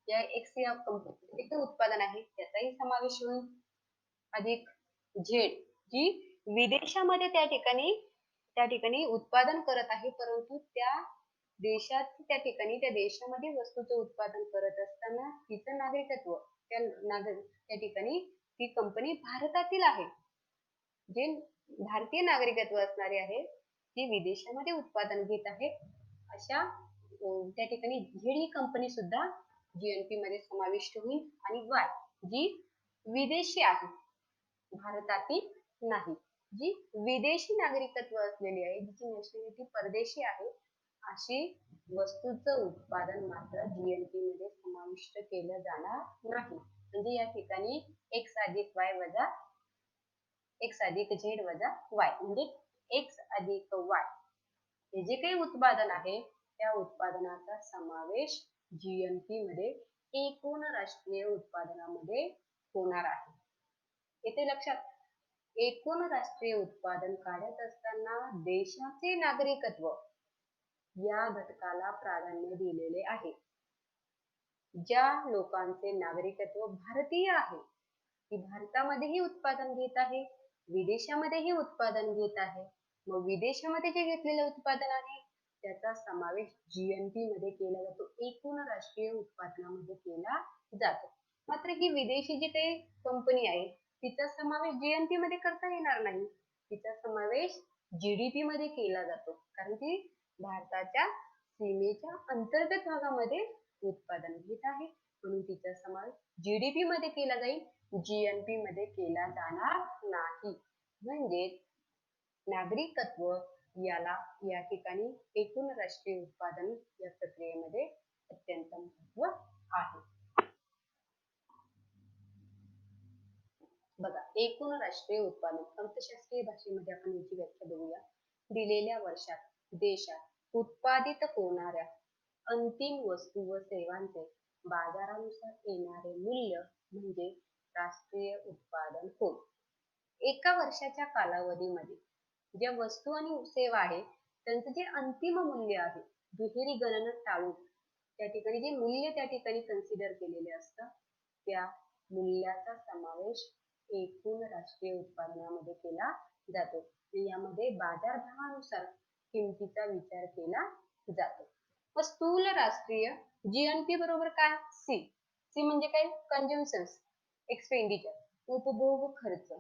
या एक्स या कंपनीचे उत्पादन आहे त्याचाही समावेश होईल, अधिक झेड जी विदेशामध्ये त्या ठिकाणी उत्पादन करत आहे, परंतु त्या देशामध्ये वस्तूचं उत्पादन करत असताना तिचं नागरिकत्व त्या ठिकाणी ती कंपनी भारतातील आहे. जे भारतीय नागरिकत्व असणारे आहे ती विदेशामध्ये उत्पादन घेत आहे, अशा त्या ठिकाणी झेड ही कंपनी सुद्धा जीएनपी मध्ये समाविष्ट होईल. आणि वाय जी विदेशी आहे, भारतातील नाही, जी विदेशी नागरिकत्व असलेली आहे, जिची नॅशनॅलिटी परदेशी आहे, अशी वस्तूचं उत्पादन मात्र जीएनपी मध्ये समाविष्ट केलं जाणार नाही. म्हणजे या ठिकाणी एक्स अधिक झेड वजा वाय म्हणजे एक्स अधिक वाय हे जे काही उत्पादन आहे त्या उत्पादनाचा समावेश जीएनपी मध्ये एकूण राष्ट्रीय उत्पादनामध्ये होणार आहे. येथे लक्षात, एकूण राष्ट्रीय उत्पादन काढत असताना देशाचे नागरिकत्व या घटकाला प्राधान्य दिलेले आहे. ज्या लोकांचे नागरिकत्व भारतीय आहे, ती भारतामध्येही उत्पादन घेत आहे, विदेशामध्येही उत्पादन घेत आहे. मग विदेशामध्ये जे घेतलेलं उत्पादन आहे त्याचा समावेश जीएनपी मध्ये केला जातो, एकूण राष्ट्रीय उत्पादनामध्ये केला जातो. मात्र ही विदेशी जी काही कंपनी आहे तिचा समावेश जीएनपी मध्ये करता येणार नाही, तिचा समावेश जीडीपी मध्ये केला जातो, कारण ती भारताच्या सीमेच्या अंतर्गत भागामध्ये उत्पादन घेत आहे, म्हणून तिचा समावेश जीडीपी मध्ये केला जाईल, जीएनपी मध्ये केला जाणार नाही. म्हणजे नागरिकत्व याला या ठिकाणी एकूण राष्ट्रीय उत्पादन या प्रक्रियेमध्ये अत्यंत महत्व आहे. बघा, एकूण राष्ट्रीय उत्पादन अर्थशास्त्रीय भाषेमध्ये आपण याची व्याख्या बघूया. दिलेल्या वर्षात देशात उत्पादित होणाऱ्या अंतिम वस्तू व सेवांचे बाजारानुसार येणारे मूल्य म्हणजे राष्ट्रीय उत्पादन होय. एका वर्षाच्या कालावधीमध्ये ज्या वस्तू आणि सेवा आहे त्यांचं जे अंतिम मूल्य आहे, दुहेरी गणना टाळून त्या ठिकाणी जे मूल्य त्या ठिकाणी कन्सिडर केलेले असतं त्या मूल्याचा समावेश एकूण राष्ट्रीय उत्पादनामध्ये केला जातो. यामध्ये बाजारभावानुसार किमतीचा विचार केला जातो. व स्थूल राष्ट्रीय जीएनपी बरोबर काय? सी म्हणजे काय? कंझ्युमशन्स एक्सपेंडिचर, उपभोग खर्च.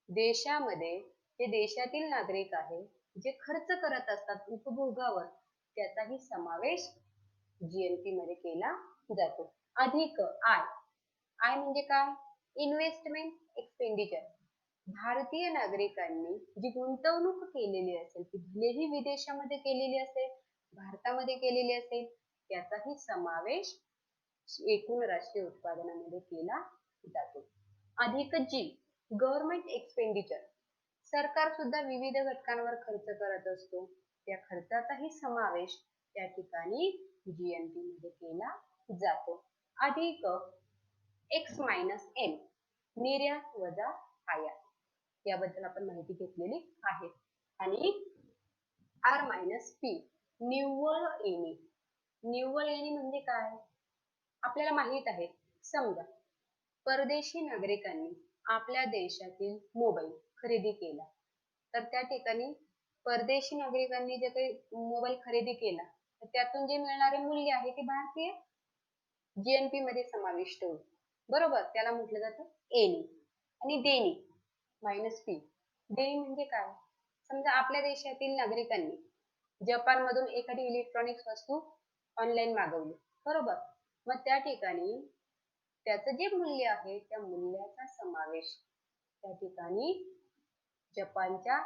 देशामध्ये जे देशातील नागरिक आहे जे खर्च करत असतात उपभोगावर त्याचाही समावेश जीएनपी मध्ये केला जातो. अधिक आय म्हणजे काय? Investment expenditure. भारतीय नागरिकांनी जी गुंतवणूक केलेली असेल ती भलेही विदेशामध्ये केलेली असेल, भारतामध्ये केलेली असेल, त्याचाही समावेश एकूण राष्ट्रीय उत्पादनामध्ये केला जातो. अधिक जी गव्हर्नमेंट एक्सपेंडिचर. सरकार सुद्धा विविध घटकांवर खर्च करत असतो, त्या खर्चाचाही समावेश त्या ठिकाणी जीएनपी मध्ये केला जातो. अधिक एक्स मायनस एन निर्यात वजा आयात, याबद्दल आपण माहिती घेतलेली आहे. आणि आर मायनस पी निव्वळ येणे. निव्वळ येणे म्हणजे काय? आपल्याला माहित आहे, समजा परदेशी नागरिकांनी आपल्या देशातील मोबाईल खरेदी केला तर त्या ठिकाणी परदेशी नागरिकांनी जे काही मोबाईल खरेदी केला तर त्यातून जे मिळणारे मूल्य आहे ते भारतीय जीएनपी मध्ये समाविष्ट होईल. बरोबर, त्याला म्हटलं जातं एनी. आणि देणी -P. देणी म्हणजे काय? समजा आपल्या देशातील नागरिकांनी जपान मधून एखादी इलेक्ट्रॉनिक्स वस्तू ऑनलाईन मागवली, बरोबर, मग त्या ठिकाणी त्याचं जे मूल्य आहे त्या मूल्याचा समावेश त्या ठिकाणी जपानच्या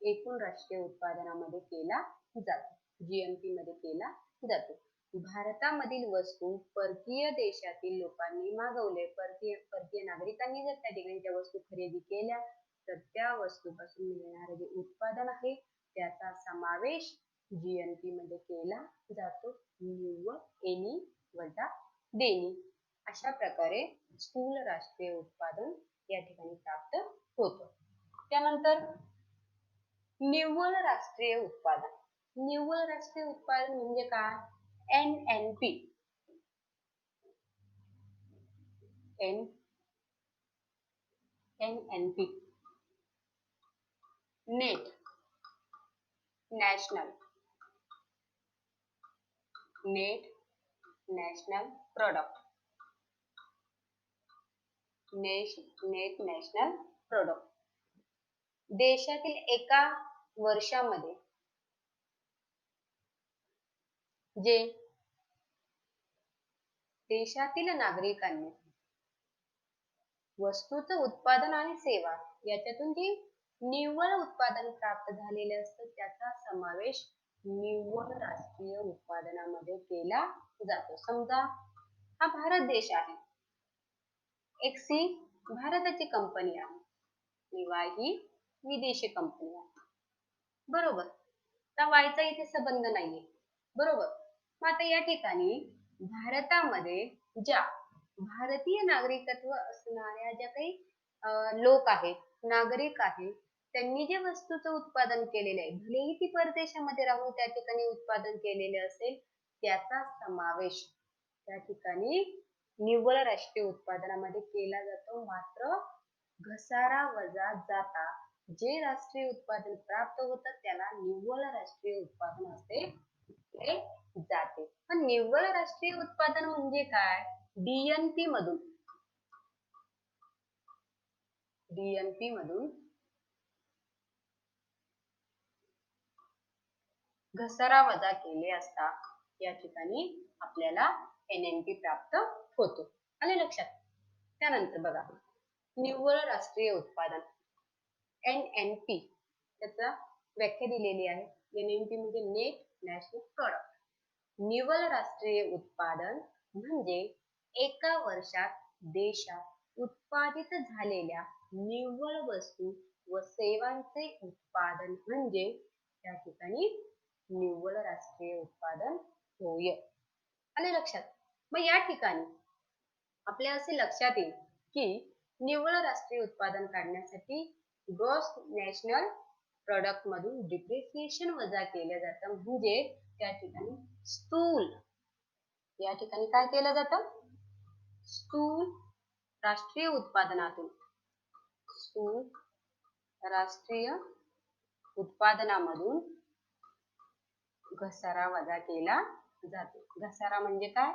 एकूण राष्ट्रीय उत्पादनामध्ये केला जातो, जीएनपी मध्ये केला जातो. भारतामधील वस्तू परकीय देशातील लोकांनी मागवले, परकीय नागरिकांनी जर त्या ठिकाणी त्या वस्तू खरेदी केल्या तर त्या वस्तूपासून मिळणारे जे उत्पादन आहे त्याचा समावेश जीएनपी मध्ये केला जातो. निव्वळ एनी वजा देणी, अशा प्रकारे स्थूल राष्ट्रीय उत्पादन या ठिकाणी प्राप्त होतं. त्यानंतर निव्वळ राष्ट्रीय उत्पादन. निव्वळ राष्ट्रीय उत्पादन म्हणजे काय? NNP. NNP net national product. Net national product देशातील एका वर्षामध्ये जे देशातील नागरिकांनी वस्तूचं उत्पादन आणि सेवा याच्यातून जे निव्वळ उत्पादन प्राप्त झालेले असतं त्याचा समावेश निव्वळ राष्ट्रीय उत्पादनामध्ये केला जातो. समजा हा भारत देश आहे, एक सी भारताची कंपनी आहे आणि वाय ही विदेशी कंपनी आहे, बरोबर. तर वायचा इथे संबंध नाहीये, बरोबर. मग आता या ठिकाणी भारतामध्ये ज्या भारतीय नागरिकत्व असणाऱ्या ज्या काही लोक आहेत, नागरिक आहेत, त्यांनी जे वस्तूचं उत्पादन केलेलं आहे, भलेही ती परदेशामध्ये राहून त्या ठिकाणी उत्पादन केलेले असेल त्याचा समावेश त्या ठिकाणी निव्वळ राष्ट्रीय उत्पादनामध्ये केला जातो. मात्र घसारा वजा जाता जे राष्ट्रीय उत्पादन प्राप्त होतं त्याला निव्वळ राष्ट्रीय उत्पादन असे म्हटले जाते. पण निव्वळ राष्ट्रीय उत्पादन म्हणजे काय? डीएनपी मधून घसारा वजा केले असता या ठिकाणी आपल्याला एनएनपी प्राप्त होतो. आले लक्षात? त्यानंतर बघा, निव्वळ राष्ट्रीय उत्पादन NNP त्याचा व्याख्या दिलेली आहे. NNP म्हणजे नेट नॅशनल प्रोडक्ट. निव्वळ राष्ट्रीय उत्पादन म्हणजे एका वर्षात देशात उत्पादित झालेल्या निव्वळ वस्तू व सेवांचे उत्पादन म्हणजे त्या ठिकाणी निव्वळ राष्ट्रीय उत्पादन होय. आले लक्षात? मग या ठिकाणी आपल्या असे लक्षात येईल की निव्वळ राष्ट्रीय उत्पादन काढण्यासाठी ग्रॉस नॅशनल प्रोडक्ट मधून डिप्रिसिएशन वजा केलं जातं, म्हणजे त्या ठिकाणी स्थूल, या ठिकाणी काय केलं जातं? स्थूल राष्ट्रीय उत्पादनातून स्थूल राष्ट्रीय उत्पादनामधून घसारा वजा केला जातो. घसारा म्हणजे काय?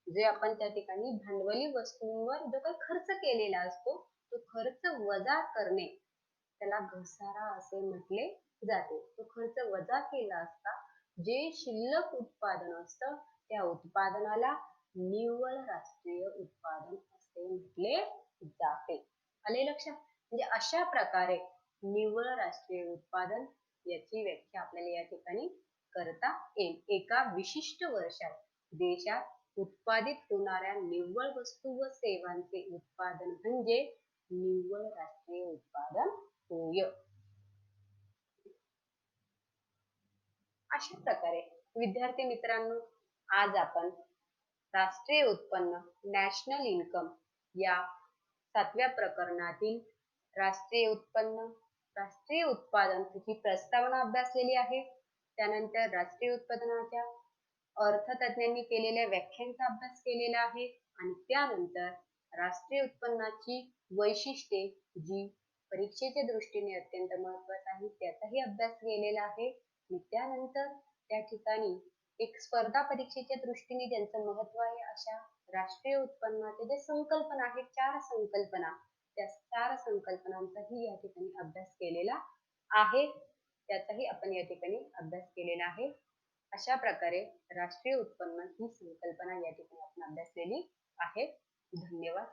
जे आपण त्या ठिकाणी भांडवली वस्तूंवर जो काही खर्च केलेला असतो तो खर्च वजा करणे त्याला घसारा असे म्हटले जाते. तो खर्च वजा केला असता जे शिल्लक उत्पादन असतं त्या उत्पादनाला निव्वळ राष्ट्रीय उत्पादन असे म्हटले जाते. आले लक्षात? म्हणजे अशा प्रकारे निव्वळ राष्ट्रीय उत्पादन याची व्याख्या आपल्याला या ठिकाणी करता येईल. एका विशिष्ट वर्षात देशात उत्पादित होणाऱ्या निव्वळ वस्तू व सेवांचे उत्पादन म्हणजे निव्वळ राष्ट्रीय उत्पादन होय. अशा प्रकारे विद्यार्थी मित्रांनो, आज आपण राष्ट्रीय उत्पन्न नॅशनल इन्कम या 7व्या प्रकरणातील राष्ट्रीय उत्पन्न, राष्ट्रीय उत्पादन ही प्रस्तावना अभ्यासलेली आहे. त्यानंतर राष्ट्रीय उत्पादनाच्या अर्थतज्ञांनी केलेल्या व्याख्यांचा अभ्यास केलेला आहे आणि त्यानंतर राष्ट्रीय उत्पन्नाची वैशिष्ट्ये जी परीक्षेच्या दृष्टीने अत्यंत महत्वाचा आहे त्याचाही अभ्यास केलेला आहे. आणि त्यानंतर त्या ठिकाणी एक स्पर्धा परीक्षेच्या दृष्टीने ज्यांचं महत्व आहे अशा राष्ट्रीय उत्पन्नाचे जे संकल्पना आहेत 4 संकल्पना, त्या 4 संकल्पनांचाही या ठिकाणी अभ्यास केलेला आहे. त्याचाही आपण या ठिकाणी अभ्यास केलेला आहे. अशा प्रकारे राष्ट्रीय उत्पन्न ही संकल्पना या ठिकाणी आपण अभ्यासलेली आहे. धन्यवाद.